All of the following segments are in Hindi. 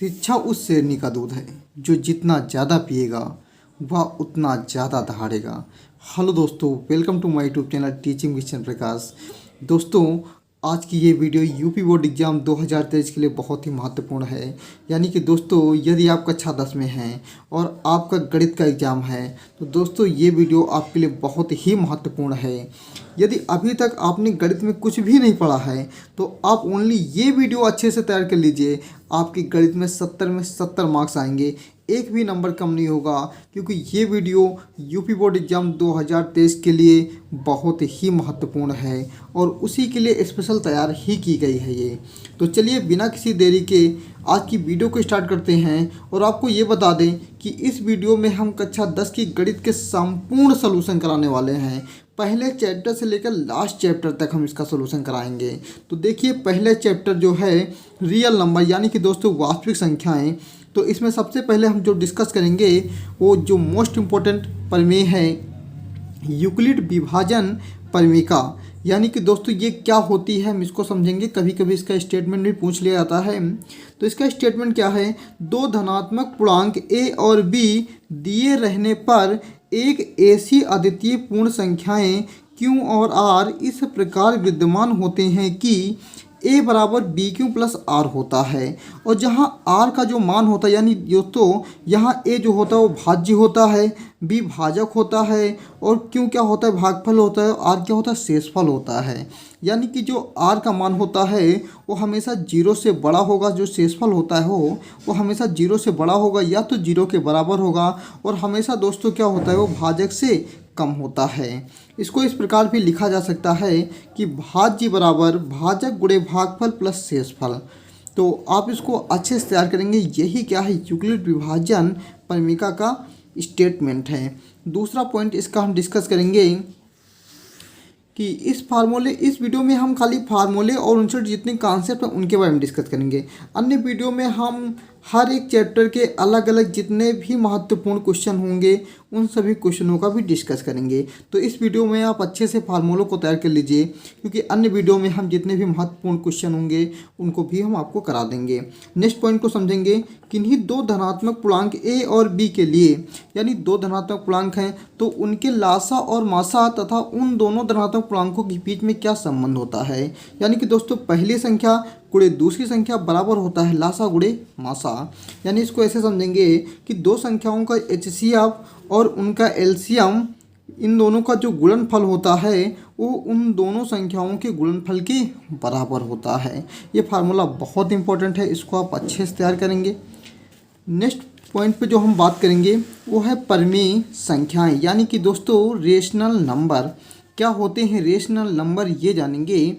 शिक्षा उस शेरनी का दूध है जो जितना ज़्यादा पिएगा वह उतना ज़्यादा दहाड़ेगा। हेलो दोस्तों, welcome to my YouTube channel teaching with Chandra Prakash. दोस्तों, आज की ये वीडियो यूपी बोर्ड एग्ज़ाम 2023 के लिए बहुत ही महत्वपूर्ण है। यानी कि दोस्तों, यदि आप कक्षा 10 में हैं और आपका गणित का एग्ज़ाम है तो दोस्तों ये वीडियो आपके लिए बहुत ही महत्वपूर्ण है। यदि अभी तक आपने गणित में कुछ भी नहीं पढ़ा है तो आप ओनली ये वीडियो अच्छे से तैयार कर लीजिए। आपकी गणित में 70 में 70 मार्क्स आएंगे, एक भी नंबर कम नहीं होगा, क्योंकि ये वीडियो यूपी बोर्ड एग्ज़ाम 2023 के लिए बहुत ही महत्वपूर्ण है और उसी के लिए स्पेशल तैयार ही की गई है ये। तो चलिए बिना किसी देरी के आज की वीडियो को स्टार्ट करते हैं और आपको ये बता दें कि इस वीडियो में हम कक्षा 10 की गणित के संपूर्ण सलूशन कराने वाले हैं। पहले चैप्टर से लेकर लास्ट चैप्टर तक हम इसका सलूशन कराएंगे। तो देखिए, पहले चैप्टर जो है रियल नंबर यानी कि दोस्तों वास्तविक संख्याएं, तो इसमें सबसे पहले हम जो डिस्कस करेंगे वो जो मोस्ट इम्पोर्टेंट प्रमेय है यूक्लिड विभाजन प्रमेयिका। यानी कि दोस्तों ये क्या होती है हम इसको समझेंगे। कभी कभी इसका स्टेटमेंट भी पूछ लिया जाता है। तो इसका स्टेटमेंट क्या है, दो धनात्मक पूर्णांक ए और बी दिए रहने पर एक ऐसी अद्वितीय पूर्ण संख्याएं क्यू और आर इस प्रकार विद्यमान होते हैं कि ए बराबर बी क्यू प्लस आर होता है। और जहाँ आर का जो मान होता है यानी दोस्तों यहाँ ए जो होता है वो भाज्य होता है, बी भाजक होता है और क्यू क्या होता है, भागफल होता है, आर क्या होता है, शेषफल होता है। यानी कि जो आर का मान होता है वो हमेशा जीरो से बड़ा होगा, जो शेषफल होता है वो हमेशा जीरो से बड़ा होगा या तो जीरो के बराबर होगा, और हमेशा दोस्तों क्या होता है वो भाजक से कम होता है। इसको इस प्रकार भी लिखा जा सकता है कि भाज्य बराबर भाजक गुणे भागफल प्लस शेषफल। तो आप इसको अच्छे से तैयार करेंगे। यही क्या है, यूक्लिड विभाजन प्रमेयिका का स्टेटमेंट है। दूसरा पॉइंट इसका हम डिस्कस करेंगे कि इस वीडियो में हम खाली फार्मूले और उनसे जितने कॉन्सेप्ट हैं उनके बारे में डिस्कस करेंगे। अन्य वीडियो में हम हर एक चैप्टर के अलग अलग जितने भी महत्वपूर्ण क्वेश्चन होंगे उन सभी क्वेश्चनों का भी डिस्कस करेंगे। तो इस वीडियो में आप अच्छे से फार्मूलों को तैयार कर लीजिए, क्योंकि अन्य वीडियो में हम जितने भी महत्वपूर्ण क्वेश्चन होंगे उनको भी हम आपको करा देंगे। नेक्स्ट पॉइंट को समझेंगे, किन्हीं दो धनात्मक पूर्णांक ए और बी के लिए, यानी दो धनात्मक पूर्णांक हैं तो उनके लासा और मासा तथा उन दोनों धनात्मक पूर्णांकों के बीच में क्या संबंध होता है। यानी कि दोस्तों पहली संख्या गुणे दूसरी संख्या बराबर होता है लासा गुणे मासा। यानी इसको ऐसे समझेंगे कि दो संख्याओं का एचसीएफ और उनका एलसीएम, इन दोनों का जो गुणनफल होता है वो उन दोनों संख्याओं के गुणनफल के बराबर होता है। ये फार्मूला बहुत इंपॉर्टेंट है, इसको आप अच्छे से तैयार करेंगे। नेक्स्ट पॉइंट पे जो हम बात करेंगे वो है परिमेय संख्याएं, यानी कि दोस्तों रेशनल नंबर क्या होते हैं। रेशनल नंबर ये जानेंगे,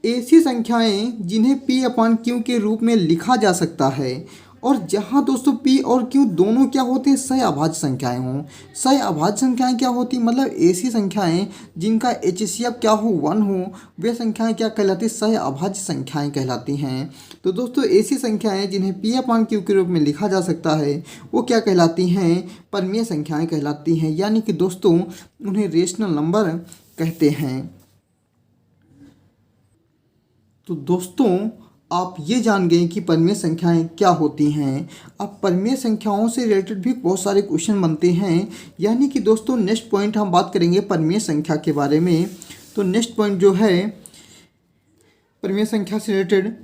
ऐसी संख्याएं जिन्हें पी अपान क्यू के रूप में लिखा जा सकता है और जहां दोस्तों पी और क्यू दोनों क्या होते हैं, सह अभाज्य संख्याएं हों। सह अभाज्य संख्याएं क्या होती, मतलब ऐसी संख्याएं जिनका एचसीएफ क्या हो 1 हो, वे संख्याएं क्या कहलाती, सह अभाज्य संख्याएं कहलाती हैं। तो दोस्तों ऐसी संख्याएं जिन्हें पी अपान क्यू के रूप में लिखा जा सकता है वो क्या कहलाती हैं, परिमेय संख्याएं कहलाती हैं। यानी कि दोस्तों उन्हें रेशनल नंबर कहते हैं। तो दोस्तों आप ये जान गए कि परिमेय संख्याएं क्या होती हैं। अब परिमेय संख्याओं से रिलेटेड भी बहुत सारे क्वेश्चन बनते हैं। यानी कि दोस्तों नेक्स्ट पॉइंट हम बात करेंगे परिमेय संख्या के बारे में। तो नेक्स्ट पॉइंट जो है परिमेय संख्या से रिलेटेड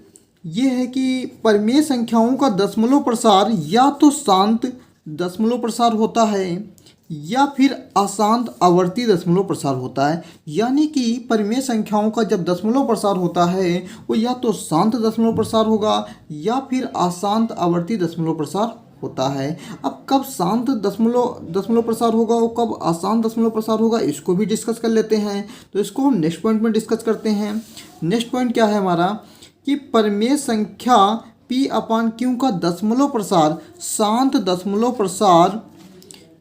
ये है कि परिमेय संख्याओं का दशमलव प्रसार या तो शांत दशमलव प्रसार होता है या फिर अशांत आवर्ती दशमलव प्रसार होता है। यानी कि परिमेय संख्याओं का जब दशमलव प्रसार होता है वो या तो शांत दशमलव प्रसार होगा या फिर अशांत आवर्ती दशमलव प्रसार होता है। अब कब शांत दशमलव प्रसार होगा और कब अशांत दशमलव प्रसार होगा इसको भी डिस्कस कर लेते हैं। तो इसको हम नेक्स्ट पॉइंट में डिस्कस करते हैं। नेक्स्ट पॉइंट क्या है हमारा कि परिमेय संख्या पी अपान क्यू का दशमलव प्रसार शांत दशमलव प्रसार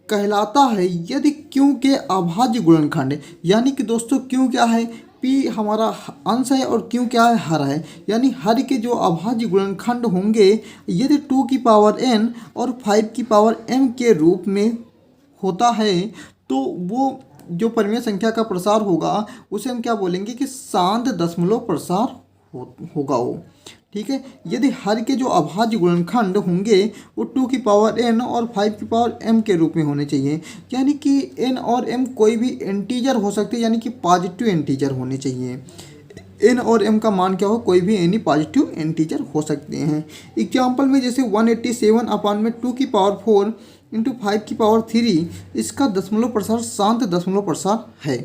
कहलाता है यदि क्यू के अभाज्य गुणनखंड, यानी कि दोस्तों क्यू क्या है, पी हमारा अंश है और क्यू क्या है, हर है। यानी हर के जो अभाज्य गुणनखंड होंगे यदि 2 की पावर n और 5 की पावर m के रूप में होता है तो वो जो परिमेय संख्या का प्रसार होगा उसे हम क्या बोलेंगे कि शांत दशमलव प्रसार होगा वो। ठीक है। यदि हर के जो अभाज्य गुणनखंड होंगे वो 2 की पावर n और 5 की पावर m के रूप में होने चाहिए, यानी कि n और m कोई भी इंटीजर हो सकते हैं, यानी कि पॉजिटिव इंटीजर होने चाहिए। n और m का मान क्या हो, कोई भी एनी पॉजिटिव इंटीजर हो सकते हैं। एग्जाम्पल में जैसे 187 अपान में 2 की पावर 4 इंटू 5 की पावर 3, इसका दशमलव प्रसार शांत दशमलव प्रसार है।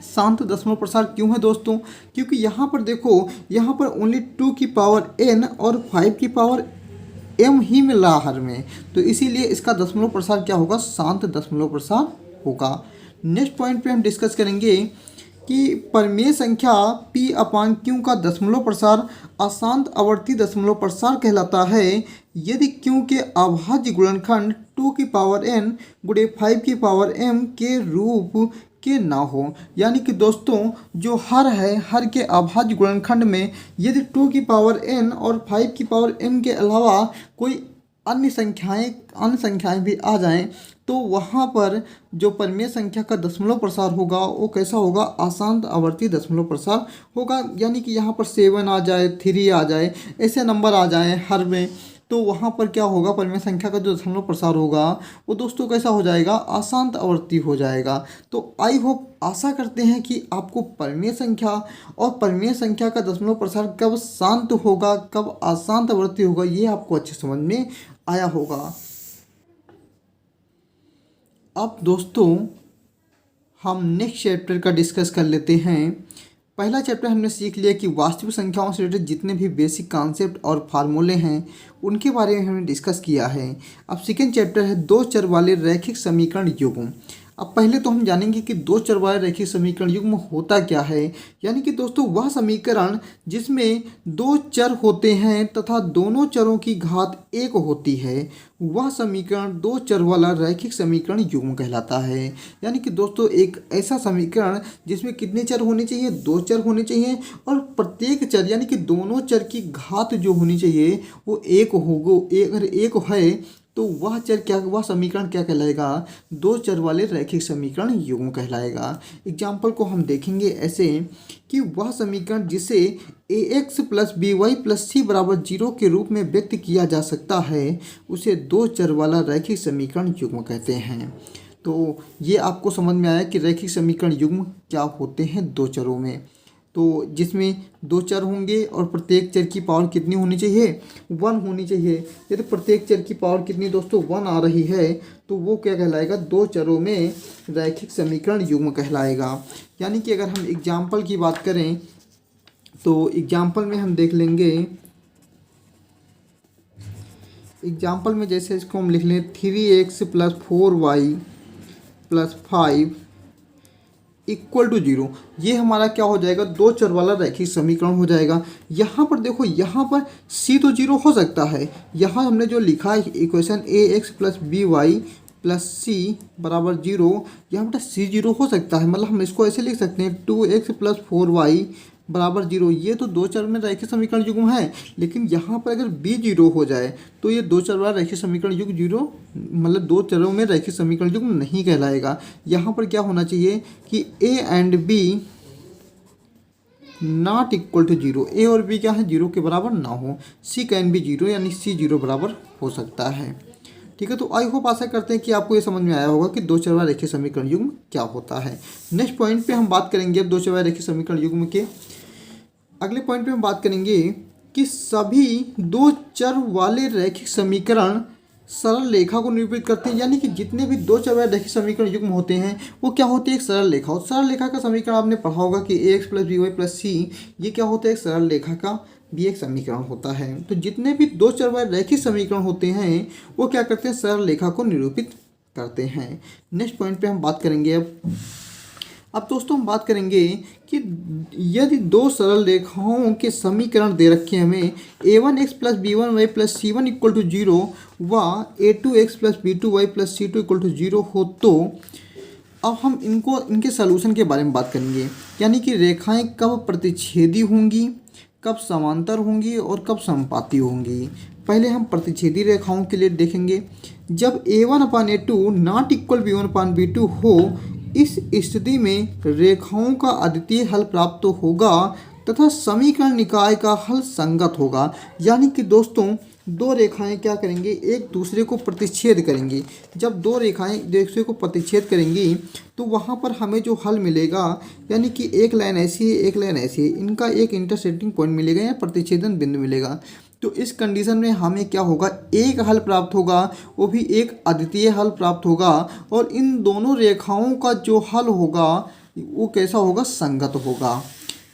शांत दशमलव प्रसार क्यों है दोस्तों, क्योंकि यहाँ पर देखो, यहाँ पर ओनली 2 की पावर n और 5 की पावर m ही मिल रहा हर में, तो इसीलिए इसका दशमलव प्रसार क्या होगा, शांत दशमलव प्रसार होगा। नेक्स्ट पॉइंट पे हम डिस्कस करेंगे कि परिमेय संख्या p अपान q का दशमलव प्रसार अशांत आवर्ती दशमलव प्रसार कहलाता है यदि q के अभाज्य गुणनखंड 2 की पावर n गुणे 5 की पावर m के रूप के ना हो। यानी कि दोस्तों जो हर है, हर के अभाज्य गुणनखंड में यदि 2 की पावर n और 5 की पावर m के अलावा कोई अन्य संख्याएं भी आ जाएं, तो वहाँ पर जो परिमेय संख्या का दशमलव प्रसार होगा वो कैसा होगा, अशांत आवर्ती दशमलव प्रसार होगा। यानी कि यहाँ पर 7 आ जाए, 3 आ जाए, ऐसे नंबर आ जाए हर में, तो वहाँ पर क्या होगा, परिमेय संख्या का जो दशमलव प्रसार होगा वो दोस्तों कैसा हो जाएगा, अशांत आवर्ती हो जाएगा। तो आई होप, आशा करते हैं कि आपको परिमेय संख्या और परिमेय संख्या का दशमलव प्रसार कब शांत होगा, कब अशांत आवर्ती होगा, ये आपको अच्छे समझ में आया होगा। अब दोस्तों हम नेक्स्ट चैप्टर का डिस्कस कर लेते हैं। पहला चैप्टर हमने सीख लिया कि वास्तविक संख्याओं से रिलेटेड जितने भी बेसिक कॉन्सेप्ट और फार्मूले हैं उनके बारे में हमने डिस्कस किया है। अब सेकेंड चैप्टर है दो चर वाले रैखिक समीकरण युग्म। अब पहले तो हम जानेंगे कि दो चर वाले रैखिक समीकरण युग्म होता क्या है। यानी कि दोस्तों वह समीकरण जिसमें दो चर होते हैं तथा दोनों चरों की घात एक होती है, वह समीकरण दो चर वाला रैखिक समीकरण युग्म कहलाता है। यानी कि दोस्तों एक ऐसा समीकरण जिसमें कितने चर होने चाहिए, दो चर होने चाहिए, और प्रत्येक चर यानी कि दोनों चर की घात जो होनी चाहिए वो एक होगो, अगर एक है तो वह चर क्या, वह समीकरण क्या कहलाएगा, दो चर वाले रैखिक समीकरण युग्म कहलाएगा। एग्जाम्पल को हम देखेंगे ऐसे कि वह समीकरण जिसे ax plus B Y plus C बराबर 0 के रूप में व्यक्त किया जा सकता है उसे दो चर वाला रैखिक समीकरण युग्म कहते हैं। तो ये आपको समझ में आया कि रैखिक समीकरण युग्म क्या होते हैं दो चरों में। तो जिसमें दो चर होंगे और प्रत्येक चर की पावर कितनी होनी चाहिए, 1 होनी चाहिए। यदि प्रत्येक चर की पावर कितनी दोस्तों 1 आ रही है तो वो क्या कहलाएगा, दो चरों में रैखिक समीकरण युग्म कहलाएगा। यानी कि अगर हम एग्जाम्पल की बात करें तो एग्जाम्पल में हम देख लेंगे, एग्जाम्पल में जैसे इसको हम लिख लें 3x plus 4y plus 5 equal to 0। ये हमारा क्या हो जाएगा, दो चर वाला रैखिक समीकरण हो जाएगा। यहाँ पर देखो, यहाँ पर c तो 0 हो सकता है। यहाँ हमने जो लिखा है equation ax plus B Y plus C बराबर 0, यहाँ पर c 0 हो सकता है। मतलब हम इसको ऐसे लिख सकते हैं 2x प्लस 4y बराबर 0। ये तो दो चर में रैखिक समीकरण युग्म है, लेकिन यहाँ पर अगर b 0 हो जाए तो ये दो चर वाला रैखिक समीकरण युग्म 0, मतलब दो चरों में रैखिक समीकरण युग्म नहीं कहलाएगा। यहाँ पर क्या होना चाहिए कि a and b not equal to 0, a और b क्या है, 0 के बराबर ना हो। c कैन बी 0, यानी c 0 बराबर हो सकता है। ठीक है, तो आई होप, आशा करते हैं कि आपको ये समझ में आया होगा कि दो चर वाला रैखिक समीकरण युग्म क्या होता है। नेक्स्ट पॉइंट पे हम बात करेंगे अब दो चर वाला रैखिक समीकरण युग्म के। अगले पॉइंट पे हम बात करेंगे कि सभी दो चर वाले रैखिक समीकरण सरल रेखा को निरूपित करते हैं। यानी कि जितने भी दो चर वाले रैखिक समीकरण युग्म होते हैं वो क्या होते हैं, एक सरल रेखा। और सरल रेखा का समीकरण आपने पढ़ा होगा कि ax plus B Y plus C, ये क्या होता है, एक सरल रेखा का भी एक समीकरण होता है। तो जितने भी दो चर वाले रैखिक समीकरण होते हैं वो क्या करते हैं, सरल रेखा को निरूपित करते हैं। नेक्स्ट पॉइंट पे हम बात करेंगे अब दोस्तों हम बात करेंगे कि यदि दो सरल रेखाओं के समीकरण दे रखे हैं हमें a1x plus B one Y plus C one equal to 0 व a2x plus B two Y plus C two equal to 0 हो, तो अब हम इनके सलूशन के बारे में बात करेंगे। यानी कि रेखाएं कब प्रतिच्छेदी होंगी, कब समांतर होंगी और कब समपाती होंगी। पहले हम प्रतिच्छेदी रेखाओं के लिए देखेंगे। जब a1 upon a2 not equal b1 upon b2 हो, इस स्थिति में रेखाओं का अद्वितीय हल प्राप्त होगा तथा समीकरण निकाय का हल संगत होगा। यानी कि दोस्तों दो रेखाएं क्या करेंगे, एक दूसरे को प्रतिच्छेद करेंगी। जब दो रेखाएं एक दूसरे को प्रतिच्छेद करेंगी तो वहाँ पर हमें जो हल मिलेगा, यानी कि एक लाइन ऐसी है एक लाइन ऐसी है, इनका एक इंटरसेक्टिंग पॉइंट मिलेगा या प्रतिच्छेदन बिंदु मिलेगा। तो इस कंडीशन में हमें क्या होगा, एक हल प्राप्त होगा, वो भी एक अद्वितीय हल प्राप्त होगा। और इन दोनों रेखाओं का जो हल होगा वो कैसा होगा, संगत होगा।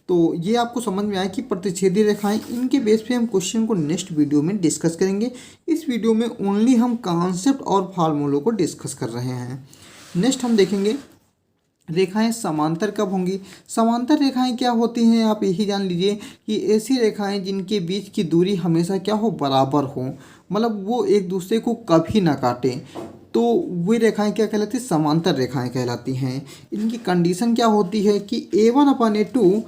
तो ये आपको समझ में आया कि प्रतिच्छेदी रेखाएं, इनके बेस पे हम क्वेश्चन को नेक्स्ट वीडियो में डिस्कस करेंगे। इस वीडियो में ओनली हम कॉन्सेप्ट और फार्मूलों को डिस्कस कर रहे हैं। नेक्स्ट हम देखेंगे रेखाएं समांतर कब होंगी। समांतर रेखाएं क्या होती हैं, आप यही जान लीजिए कि ऐसी रेखाएं जिनके बीच की दूरी हमेशा क्या हो, बराबर हो, मतलब वो एक दूसरे को कभी ना काटें, तो वे रेखाएं क्या कहलाती हैं, समांतर रेखाएं कहलाती हैं। इनकी कंडीशन क्या होती है कि A1/A2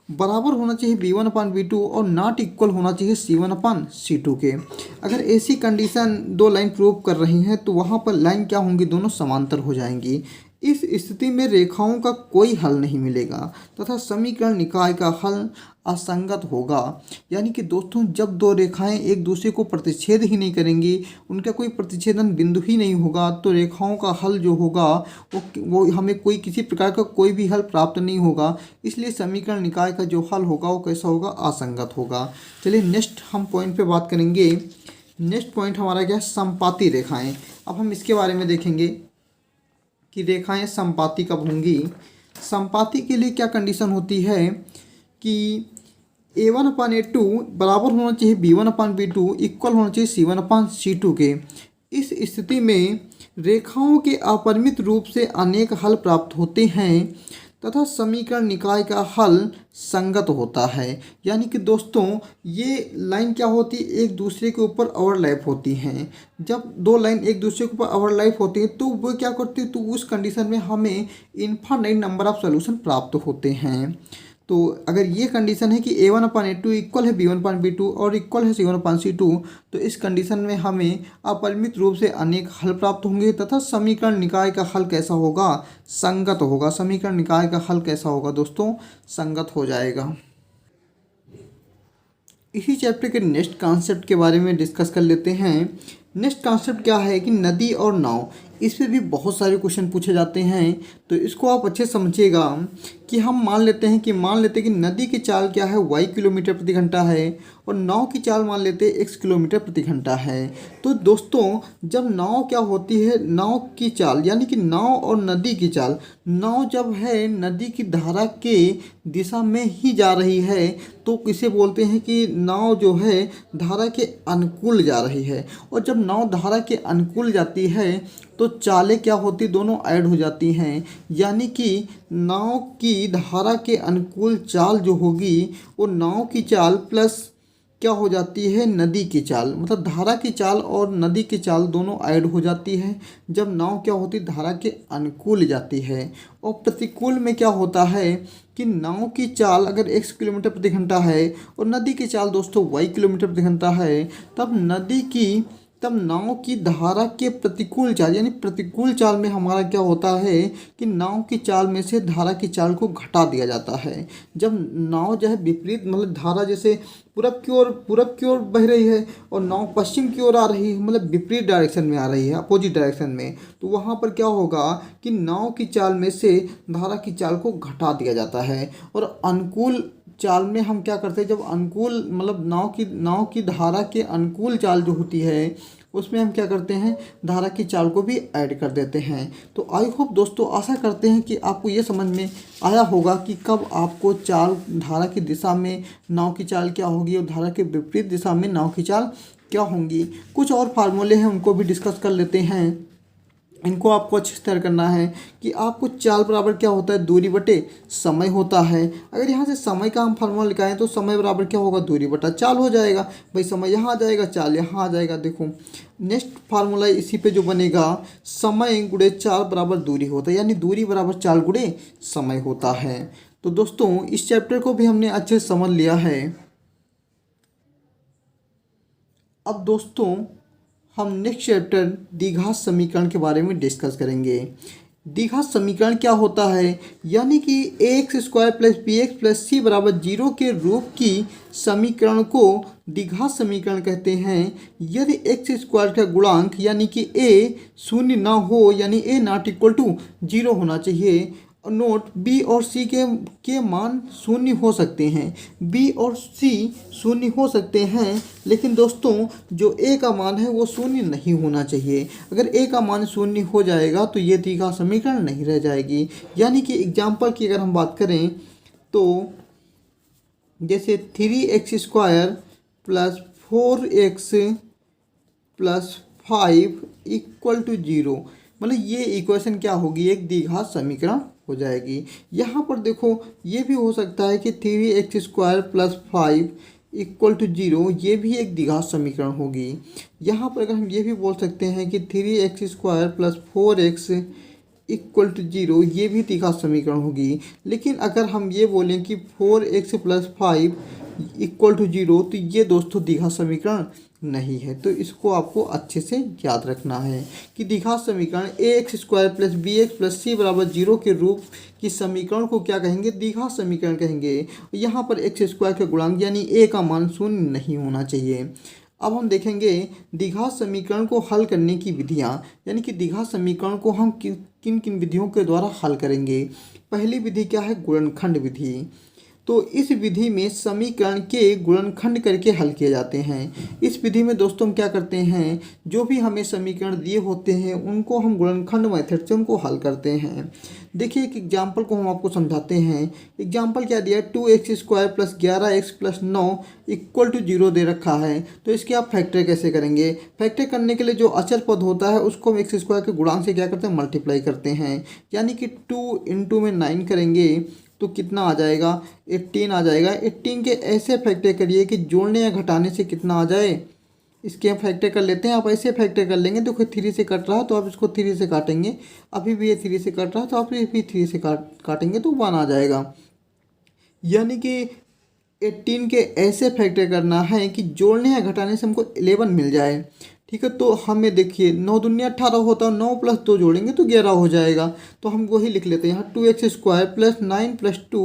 बराबर होना चाहिए B1/B2 और नॉट इक्वल होना चाहिए C1/C2 के। अगर ऐसी कंडीशन दो लाइन प्रूव कर रही हैं तो वहाँ पर लाइन क्या होंगी, दोनों समांतर हो जाएंगी। इस स्थिति में रेखाओं का कोई हल नहीं मिलेगा तथा समीकरण निकाय का हल असंगत होगा। यानी कि दोस्तों जब दो रेखाएं एक दूसरे को प्रतिच्छेद ही नहीं करेंगी, उनका कोई प्रतिच्छेदन बिंदु ही नहीं होगा, तो रेखाओं का हल जो होगा वो हमें कोई किसी प्रकार का कोई भी हल प्राप्त नहीं होगा। इसलिए समीकरण निकाय का जो हल होगा वो कैसा होगा, असंगत होगा। चलिए नेक्स्ट हम पॉइंट पे बात करेंगे। नेक्स्ट पॉइंट हमारा क्या है, समपाती रेखाएं। अब हम इसके बारे में देखेंगे कि रेखाएं समपाती कब होंगी। समपाती के लिए क्या कंडीशन होती है कि A1/A2 बराबर होना चाहिए B1/B2, इक्वल होना चाहिए C1/C2 के। इस स्थिति में रेखाओं के अपरिमित रूप से अनेक हल प्राप्त होते हैं तथा समीकरण निकाय का हल संगत होता है। यानी कि दोस्तों ये लाइन क्या होती है, एक दूसरे के ऊपर ओवरलैप होती हैं। जब दो लाइन एक दूसरे के ऊपर ओवरलैप होती है तो वो क्या करती है, तो उस कंडीशन में हमें इनफाइनाइट नंबर ऑफ सॉल्यूशन प्राप्त होते हैं। तो अगर ये कंडीशन है कि A1/A2 इक्वल है B1/B2 और इक्वल है C1/C2, तो इस कंडीशन में हमें अपरिमित रूप से अनेक हल प्राप्त होंगे तथा समीकरण निकाय का हल कैसा होगा, संगत होगा। समीकरण निकाय का हल कैसा होगा दोस्तों, संगत हो जाएगा। इसी चैप्टर के नेक्स्ट कॉन्सेप्ट के बारे में डिस्कस कर लेते हैं। नेक्स्ट कॉन्सेप्ट क्या है कि नदी और नाव। इस पे भी बहुत सारे क्वेश्चन पूछे जाते हैं, तो इसको आप अच्छे से समझिएगा कि हम मान लेते हैं कि नदी की चाल क्या है, y किलोमीटर प्रति घंटा है और नाव की चाल मान लेते हैं x किलोमीटर प्रति घंटा है। तो दोस्तों जब नाव क्या होती है, नाव की चाल यानी कि नाव और नदी की चाल, नाव जब है नदी की धारा के दिशा में ही जा रही है तो इसे बोलते हैं कि नाव जो है धारा के अनुकूल जा रही है। और जब नाव धारा के अनुकूल जाती है तो चालें क्या होती, दोनों ऐड हो जाती हैं। यानी कि नाव की धारा के अनुकूल चाल जो होगी वो नाव की चाल प्लस क्या हो जाती है, नदी की चाल, मतलब धारा की चाल और नदी की चाल दोनों ऐड हो जाती है जब नाव क्या होती है, धारा के अनुकूल जाती है। और प्रतिकूल में क्या होता है कि नाव की चाल अगर x किलोमीटर प्रति घंटा है और नदी की चाल दोस्तों y किलोमीटर प्रति घंटा है, तब नाव की धारा के प्रतिकूल चाल यानी प्रतिकूल चाल में हमारा क्या होता है कि नाव की चाल में से धारा की चाल को घटा दिया जाता है। जब नाव जो है विपरीत, मतलब धारा जैसे पूरब की ओर बह रही है और नाव पश्चिम की ओर आ रही है, मतलब विपरीत डायरेक्शन में आ रही है, अपोजिट डायरेक्शन में, तो वहाँ पर क्या होगा कि नाव की चाल में से धारा की चाल को घटा दिया जाता है। और अनुकूल चाल में हम क्या करते हैं, जब अनुकूल मतलब नाव की धारा के अनुकूल चाल जो होती है उसमें हम क्या करते हैं, धारा की चाल को भी ऐड कर देते हैं। तो आई होप दोस्तों, आशा करते हैं कि आपको ये समझ में आया होगा कि कब आपको चाल, धारा की दिशा में नाव की चाल क्या होगी और धारा के विपरीत दिशा में नाव की चाल क्या होंगी। कुछ और फार्मूले हैं उनको भी डिस्कस कर लेते हैं। इनको आपको अच्छे से तैयार करना है कि आपको चाल बराबर क्या होता है, दूरी बटे समय होता है। अगर यहाँ से समय का हम फार्मूला लिखाएं तो समय बराबर क्या होगा, दूरी बटा चाल हो जाएगा। भाई समय यहाँ आ जाएगा, चाल यहाँ आ जाएगा। देखो नेक्स्ट फार्मूला इसी पे जो बनेगा, समय गुणे चाल बराबर दूरी होता है, यानी दूरी बराबर चाल गुणे समय होता है। तो दोस्तों इस चैप्टर को भी हमने अच्छे से समझ लिया है। अब दोस्तों हम नेक्स्ट चैप्टर द्विघात समीकरण के बारे में डिस्कस करेंगे। द्विघात समीकरण क्या होता है, यानी कि ax square plus B X plus C बराबर 0 के रूप की समीकरण को द्विघात समीकरण कहते हैं। यदि एक्स स्क्वायर का गुणांक यानी कि a शून्य ना हो, यानी a नॉट इक्वल टू 0 होना चाहिए। नोट, बी और सी के मान शून्य हो सकते हैं, बी और सी शून्य हो सकते हैं, लेकिन दोस्तों जो ए का मान है वो शून्य नहीं होना चाहिए। अगर ए का मान शून्य हो जाएगा तो ये द्विघात समीकरण नहीं रह जाएगी। यानी कि एग्जाम्पल की अगर हम बात करें तो जैसे 3x square plus 4x plus 5 equal to 0, मतलब ये इक्वेशन क्या होगी, एक द्विघात समीकरण हो जाएगी। यहाँ पर देखो ये भी हो सकता है कि 3x square plus 5 equal to 0, ये भी एक द्विघात समीकरण होगी। यहाँ पर अगर हम ये भी बोल सकते हैं कि 3x square plus 4x equal to 0, ये भी द्विघात समीकरण होगी। लेकिन अगर हम ये बोलें कि 4x प्लस 5 इक्वल टू 0, तो ये दोस्तों द्विघात समीकरण नहीं है। तो इसको आपको अच्छे से याद रखना है कि द्विघात समीकरण ax square plus B X plus C बराबर 0 के रूप की समीकरण को क्या कहेंगे, द्विघात समीकरण कहेंगे। यहाँ पर एक्स स्क्वायर का गुणांक यानी a का मान शून्य नहीं होना चाहिए। अब हम देखेंगे द्विघात समीकरण को हल करने की विधियाँ, यानी कि द्विघात समीकरण को हम किन किन विधियों के द्वारा हल करेंगे। पहली विधि क्या है, गुणनखंड विधि। तो इस विधि में समीकरण के गुणनखंड करके हल किए जाते हैं। इस विधि में दोस्तों हम क्या करते हैं, जो भी हमें समीकरण दिए होते हैं उनको हम गुणनखंड मेथड से उनको हल करते हैं। देखिए एक एग्जाम्पल को हम आपको समझाते हैं। एग्जाम्पल क्या दिया है, 2x square plus 11x plus 9 equal to 0 दे रखा है। तो इसके आप फैक्टर कैसे करेंगे, फैक्टर करने के लिए जो अचर पद होता है उसको हम एक्स स्क्वायर के गुणांक से क्या करते हैं, मल्टीप्लाई करते हैं। यानी कि 2 इंटू में 9 करेंगे तो कितना आ जाएगा, 18 आ जाएगा। 18 के ऐसे फैक्टर करिए कि जोड़ने या घटाने से कितना आ जाए, इसके हम फैक्टर कर लेते हैं। आप ऐसे फैक्टर कर लेंगे, देखो 3 से कट रहा है तो आप इसको 3 से काटेंगे, अभी भी ये 3 से कट रहा है तो आप ये भी 3 से काटेंगे तो 1 आ जाएगा। यानी कि 18 के ऐसे फैक्टर करना है कि जोड़ने या घटाने से हमको 11 मिल जाए। ठीक है, तो हमें देखिए 9 दूनी 18 होता है, 9 प्लस 2 जोड़ेंगे तो 11 हो जाएगा। तो हम वही लिख लेते हैं यहाँ 2x square plus 9 plus 2,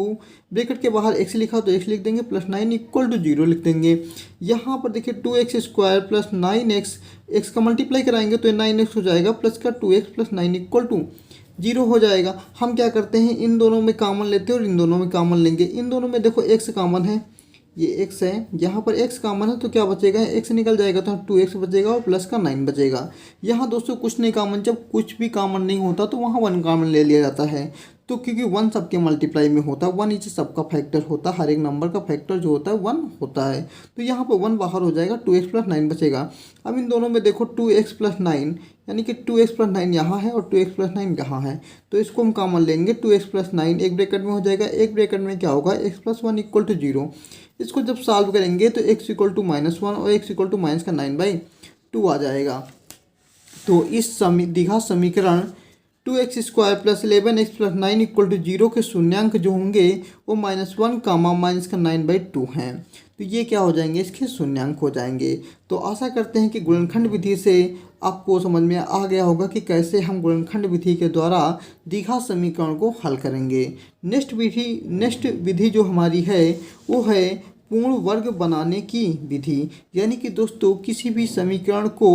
bracket के बाहर x लिखा तो x लिख देंगे, प्लस 9 इक्वल टू 0 लिख देंगे। यहाँ पर देखिए 2x square plus 9x, x का मल्टीप्लाई कराएंगे तो 9x हो जाएगा, प्लस का 2x प्लस 9 इक्वल टू 0 हो जाएगा। हम क्या करते हैं, इन दोनों में कॉमन लेते हैं और इन दोनों में कॉमन लेंगे। इन दोनों में देखो x कॉमन है, ये x है, यहाँ पर x कॉमन है तो क्या बचेगा, x निकल जाएगा तो 2x बचेगा और प्लस का 9 बचेगा। यहाँ दोस्तों कुछ नहीं कॉमन, जब कुछ भी कॉमन नहीं होता तो वहाँ 1 कॉमन ले लिया जाता है। तो क्योंकि 1 सबके मल्टीप्लाई में होता है, 1 नीचे सबका फैक्टर होता है, हर एक नंबर का फैक्टर जो होता है 1 होता है। तो यहाँ पर 1 बाहर हो जाएगा, 2x प्लस 9 बचेगा। अब इन दोनों में देखो 2x प्लस 9, यानी कि 2x प्लस 9 यहाँ है और 2x प्लस 9 यहाँ है, तो इसको हम कॉमन लेंगे। 2x प्लस 9 एक ब्रैकेट में हो जाएगा, एक ब्रैकेट में क्या होगा, x प्लस 1 इक्वल टू 0। इसको जब सॉल्व करेंगे तो x इक्वल टू -1 और x इक्वल टू माइनस का 9/2 आ जाएगा। तो इस द्विघात समीकरण 2x square plus 11x plus 9 equal to 0 के शून्यांक जो होंगे वो -1 कामा माइनस का 9/2 हैं। तो ये क्या हो जाएंगे, इसके शून्यांक हो जाएंगे। तो आशा करते हैं कि गुणनखंड विधि से आपको समझ में आ गया होगा कि कैसे हम गुणनखंड विधि के द्वारा द्विघात समीकरण को हल करेंगे। नेक्स्ट विधि जो हमारी है वो है पूर्ण वर्ग बनाने की विधि। यानी कि दोस्तों किसी भी समीकरण को,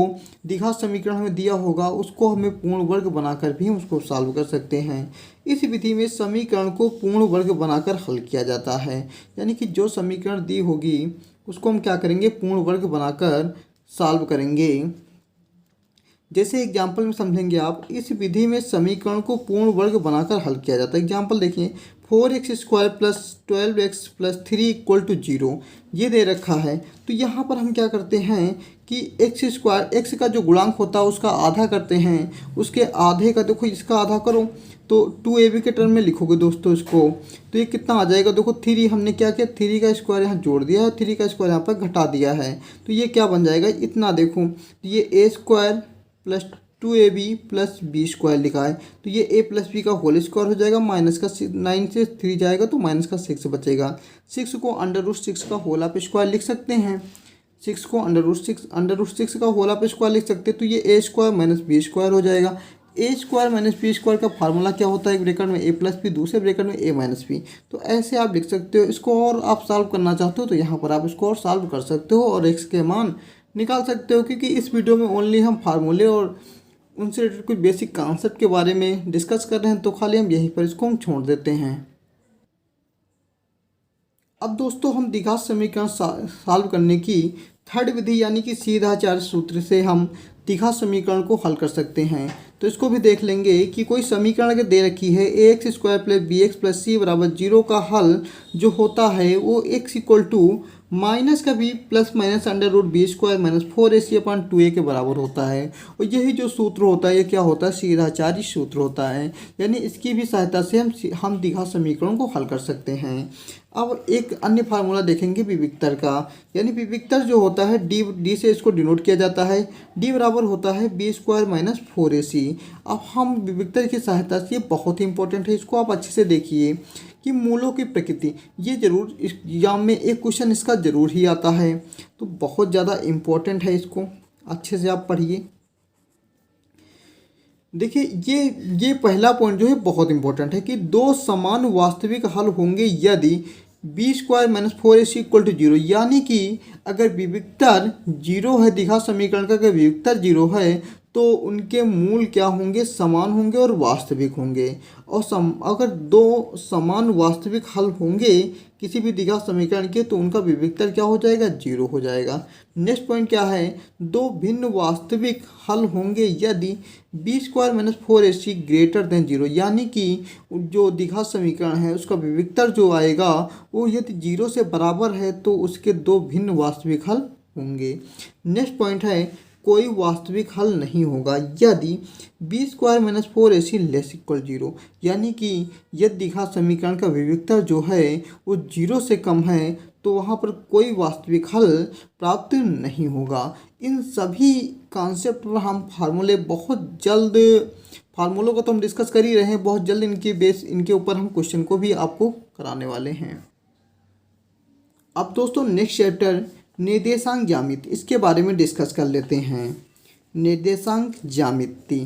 द्विघात समीकरण हमें दिया होगा उसको हमें पूर्ण वर्ग बनाकर भी उसको सॉल्व कर सकते हैं। इस विधि में समीकरण को पूर्ण वर्ग बनाकर हल किया जाता है। यानी कि जो समीकरण दी होगी उसको हम क्या करेंगे, पूर्ण वर्ग बनाकर सॉल्व करेंगे। जैसे एग्जाम्पल में समझेंगे आप, इस विधि में समीकरण को पूर्ण वर्ग बनाकर हल किया जाता है। एग्जाम्पल देखिए, 4x square plus 12x plus 3 equal to 0 ये दे रखा है। तो यहाँ पर हम क्या करते हैं कि एक्स स्क्वायर, एक्स का जो गुणांक होता है उसका आधा करते हैं, उसके आधे का देखो इसका आधा करो तो 2ab के टर्म में लिखोगे दोस्तों इसको, तो ये कितना आ जाएगा, देखो 3 हमने क्या किया, 3 का स्क्वायर यहाँ जोड़ दिया है, 3 का स्क्वायर यहाँ पर घटा दिया है, तो ये क्या बन जाएगा, इतना देखो, तो ये a square plus 2ab plus B square लिखा है, तो ये a प्लस बी का होल स्क्वायर हो जाएगा, माइनस का 9 से 3 जाएगा तो माइनस का 6 बचेगा। 6 को √6 का होल आप स्क्वायर लिख सकते हैं, 6 को √6 का होल आप स्क्वायर लिख सकते हैं, तो ये a square minus B square हो जाएगा। A square minus B square का फार्मूला क्या होता है, एक ब्रैकेट में ए प्लस बी, दूसरे ब्रैकेट में ए माइनस बी। तो ऐसे आप लिख सकते हो। इसको और आप सॉल्व करना चाहते हो तो यहाँ पर आप इसको और सॉल्व कर सकते हो और एक्स के मान निकाल सकते हो, क्योंकि इस वीडियो में ओनली हम फार्मूले और उनसे रिलेटेड कुछ बेसिक कॉन्सेप्ट के बारे में डिस्कस कर रहे हैं, तो खाली हम यहीं पर इसको हम छोड़ देते हैं। अब दोस्तों हम द्विघात समीकरण सॉल्व करने की थर्ड विधि यानी कि सीधा चार सूत्र से हम द्विघात समीकरण को हल कर सकते हैं। तो इसको भी देख लेंगे कि कोई समीकरण अगर दे रखी है A X square plus B X plus C बराबर 0 का हल जो होता है वो एक्स इक्वल टू माइनस का B plus minus under root B square minus 4ac upon 2a के बराबर होता है। और यही जो सूत्र होता है ये क्या होता है, सीधाचारी सूत्र होता है। यानी इसकी भी सहायता से हम द्विघात समीकरण को हल कर सकते हैं। अब एक अन्य फार्मूला देखेंगे विविक्तर का, यानी विविक्तर जो होता है डी से इसको डिनोट किया जाता है। डी बराबर होता है बी स्क्वायर माइनस 4ac। अब हम विविक्तर की सहायता से, ये बहुत ही इंपॉर्टेंट है, इसको आप अच्छे से देखिए कि मूलों की प्रकृति, ये जरूर इस एग्जाम में एक क्वेश्चन इसका ज़रूर ही आता है, तो बहुत ज़्यादा इम्पोर्टेंट है, इसको अच्छे से आप पढ़िए। देखिए ये पहला पॉइंट जो है बहुत इंपॉर्टेंट है कि दो समान वास्तविक हल होंगे यदि B square minus 4ac equal to 0, यानी कि अगर विविक्तर 0 है, द्विघात समीकरण का अगर विविक्तर 0 है तो उनके मूल क्या होंगे, समान होंगे और वास्तविक होंगे। और अगर दो समान वास्तविक हल होंगे किसी भी द्विघात समीकरण के तो उनका विविक्तर क्या हो जाएगा, 0 हो जाएगा। नेक्स्ट पॉइंट क्या है, दो भिन्न वास्तविक हल होंगे यदि B square minus 4ac greater than 0, यानी कि जो द्विघात समीकरण है उसका विविक्तर जो आएगा वो यदि 0 से बराबर है तो उसके दो भिन्न वास्तविक हल होंगे। नेक्स्ट पॉइंट है कोई वास्तविक हल नहीं होगा यदि B square minus 4ac less equal 0, यानी कि यदि द्विघात समीकरण का विविक्तर जो है वो 0 से कम है तो वहाँ पर कोई वास्तविक हल प्राप्त नहीं होगा। इन सभी कॉन्सेप्ट पर हम फार्मूले बहुत जल्द, फार्मूलों को तो हम डिस्कस कर ही रहे हैं, बहुत जल्द इनके ऊपर हम क्वेश्चन को भी आपको कराने वाले हैं। अब दोस्तों नेक्स्ट चैप्टर निर्देशांक ज्यामिति, इसके बारे में डिस्कस कर लेते हैं। निर्देशांक ज्यामिति,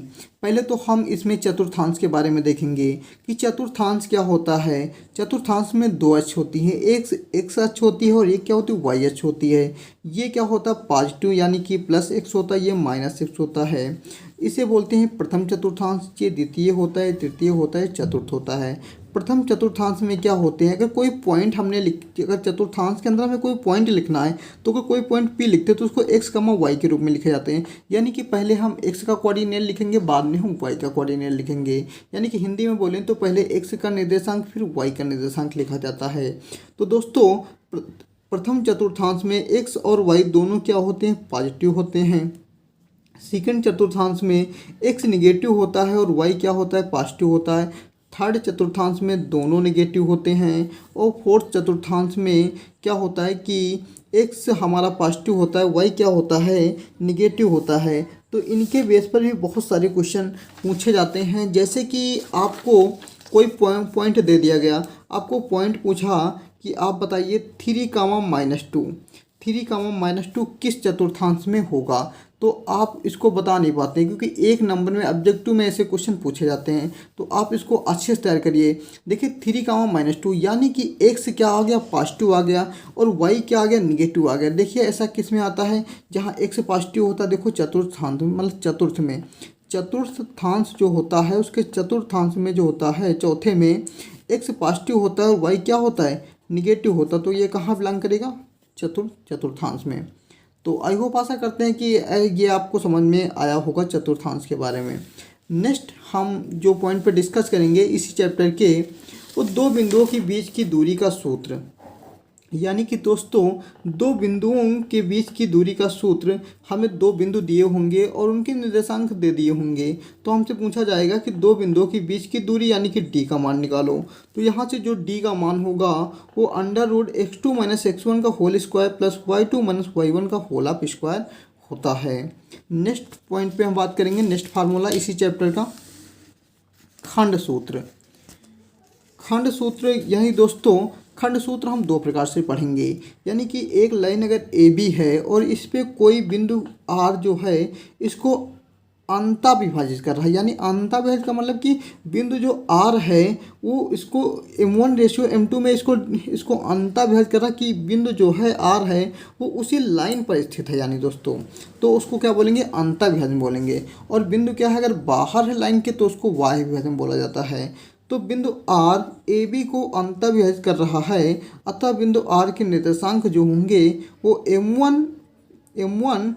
पहले तो हम इसमें चतुर्थांश के बारे में देखेंगे कि चतुर्थांश क्या होता है। चतुर्थांश में दो अक्ष होती हैं, एक एक्स अक्ष होती है और एक क्या होती है, वाई अक्ष होती है। ये क्या होता है, पॉजिटिव यानी कि प्लस एक्स होता है, ये माइनस एक्स होता है। इसे बोलते हैं प्रथम चतुर्थांश, ये द्वितीय होता है, तृतीय होता है, चतुर्थ होता है। प्रथम चतुर्थांश में क्या होते हैं, अगर कोई पॉइंट हमने अगर चतुर्थांश के अंदर हमें कोई पॉइंट लिखना है तो अगर कोई पॉइंट पी लिखते हैं तो उसको एक्स कमा वाई के रूप में लिखे जाते हैं। यानी कि पहले हम एक्स का कोऑर्डिनेट लिखेंगे, बाद में हम वाई का कोऑर्डिनेट लिखेंगे। यानी कि हिंदी में बोलें तो पहले एक्स का निर्देशांक फिर वाई का निर्देशांक लिखा जाता है। तो दोस्तों प्रथम चतुर्थांश में एक्स और वाई दोनों क्या होते हैं, पॉजिटिव होते हैं। सेकंड चतुर्थांश में एक्स निगेटिव होता है और वाई क्या होता है, पॉजिटिव होता है। थर्ड चतुर्थांश में दोनों नेगेटिव होते हैं। और फोर्थ चतुर्थांश में क्या होता है कि एक्स हमारा पॉजिटिव होता है, वाई क्या होता है, निगेटिव होता है। तो इनके बेस पर भी बहुत सारे क्वेश्चन पूछे जाते हैं। जैसे कि आपको कोई पॉइंट दे दिया गया, आपको पॉइंट पूछा कि आप बताइए 3, -2 किस चतुर्थांश में होगा, तो आप इसको बता नहीं पाते क्योंकि एक नंबर में ऑब्जेक्टिव में ऐसे क्वेश्चन पूछे जाते हैं। तो आप इसको अच्छे से तैयार करिए। देखिए 3, यानी कि एक्स क्या आ गया, पॉजिटिव आ गया और वाई क्या आ गया, निगेटिव आ गया। देखिए ऐसा किस में आता है, जहाँ एक्स पॉजिटिव होता है, देखो चतुर्थांश मतलब चतुर्थ में, चतुर्थांश जो होता है उसके चतुर्थांश में जो होता है चौथे में एक्स पॉजिटिव होता है और वाई क्या होता है, निगेटिव होता है। तो ये कहाँ बिलोंग करेगा, चतुर्थांश में। तो आई होप आशा करते हैं कि ये आपको समझ में आया होगा चतुर्थांश के बारे में। नेक्स्ट हम जो पॉइंट पे डिस्कस करेंगे इसी चैप्टर के, वो दो बिंदुओं के बीच की दूरी का सूत्र। यानी कि दोस्तों दो बिंदुओं के बीच की दूरी का सूत्र, हमें दो बिंदु दिए होंगे और उनके निर्देशांक दे दिए होंगे। तो हमसे पूछा जाएगा कि दो बिंदुओं के बीच की दूरी यानी कि d का मान निकालो। तो यहाँ से जो d का मान होगा वो √x2 - x1 का whole square plus y2 - y1 का होल ऑफ स्क्वायर होता है। नेक्स्ट पॉइंट पे हम बात करेंगे, नेक्स्ट फार्मूला इसी चैप्टर का, खंड सूत्र। खंड सूत्र यही दोस्तों, खंड सूत्र हम दो प्रकार से पढ़ेंगे। यानी कि एक लाइन अगर ए बी है और इस पे कोई बिंदु आर जो है इसको अंता विभाजित कर रहा है। यानी अंता विभाजित का मतलब कि बिंदु जो आर है वो इसको M1:M2 में इसको अंता विभाजित कर रहा है कि बिंदु जो है आर है वो उसी लाइन पर स्थित है। यानी दोस्तों तो उसको क्या बोलेंगे, अंता विभाजन बोलेंगे। और बिंदु क्या है, अगर बाहर है लाइन के तो उसको वाह्य विभाजन बोला जाता है। तो बिंदु आर ए बी को अंता विभाजित कर रहा है, अतः बिंदु आर के निर्देशांक जो होंगे वो M1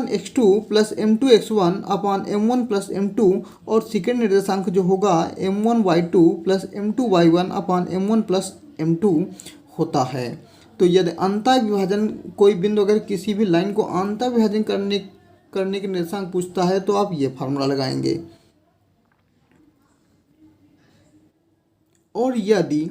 x2 plus M2 x1 अपान M1 प्लस M2, और सेकेंड निर्देशांक जो होगा M1 y2 plus M2 y1 अपान M1 प्लस M2 होता है। तो यदि अंतः विभाजन कोई बिंदु अगर किसी भी लाइन को अंतः विभाजन करने के निर्देशांक पूछता है तो आप ये फार्मूला लगाएंगे। और यदि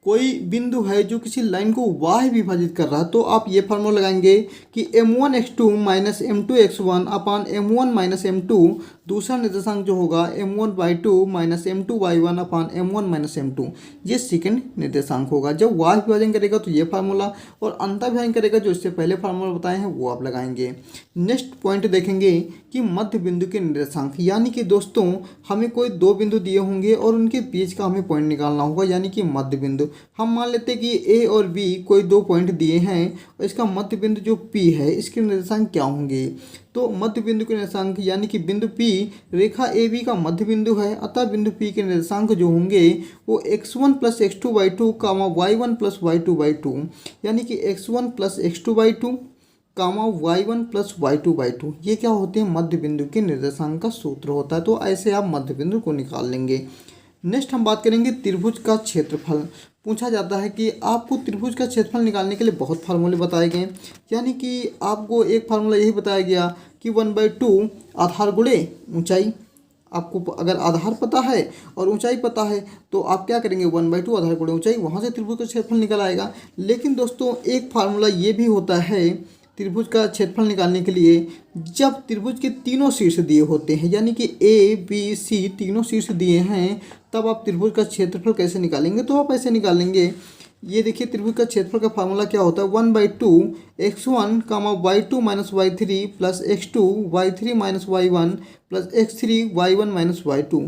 कोई बिंदु है जो किसी लाइन को वाह्य विभाजित कर रहा है तो आप ये फार्मूला लगाएंगे कि M1 x2 minus M2 x1 अपान M1 माइनस M2, दूसरा निर्देशांक जो होगा M1 y2 minus M2 y1 अपान M1 माइनस M2, ये सेकंड निर्देशांक होगा। जब वाह्य विभाजन करेगा तो ये फार्मूला, और अंतः विभाजन करेगा जो इससे पहले फार्मूला बताए हैं वो आप लगाएंगे। नेक्स्ट पॉइंट देखेंगे कि मध्य बिंदु के निर्देशांक। यानी कि दोस्तों हमें कोई दो बिंदु दिए होंगे और उनके बीच का हमें पॉइंट निकालना होगा, यानी कि मध्य बिंदु। हम मान लेते हैं कि ए और बी कोई दो पॉइंट दिए हैं और इसका मध्य बिंदु जो पी है इसके निर्देशांक क्या होंगे। तो मध्य बिंदु के निर्देशांक यानी कि बिंदु पी रेखा ए बी का मध्य बिंदु है, अतः बिंदु पी के निर्देशांक जो होंगे वो x1 प्लस x2 कामा y1 प्लस y2 यानी कि x1 प्लस x2 कामा y1 प्लस y2 ये क्या होते हैं, मध्य बिंदु के निर्देशांक का सूत्र होता है। तो ऐसे आप मध्य बिंदु को निकाल लेंगे। नेक्स्ट हम बात करेंगे त्रिभुज का क्षेत्रफल। पूछा जाता है कि आपको त्रिभुज का क्षेत्रफल निकालने के लिए बहुत फार्मूले बताए गए। यानी कि आपको एक फार्मूला यही बताया गया कि 1/2 आधार गुणे ऊंचाई। आपको अगर आधार पता है और ऊंचाई पता है तो आप क्या करेंगे, 1/2 आधार गुणे ऊंचाई, वहाँ से त्रिभुज का क्षेत्रफल निकल आएगा। लेकिन दोस्तों एक फार्मूला ये भी होता है त्रिभुज का क्षेत्रफल निकालने के लिए, जब त्रिभुज के तीनों शीर्ष दिए होते हैं, यानी कि ए बी सी तीनों शीर्ष दिए हैं, तब आप त्रिभुज का क्षेत्रफल कैसे निकालेंगे। तो आप ऐसे निकालेंगे, ये देखिए त्रिभुज का क्षेत्रफल का फार्मूला क्या होता है, 1/2 x1 कामा y2 minus y3 plus x2 y3 minus y1 plus x3 y1 minus y2।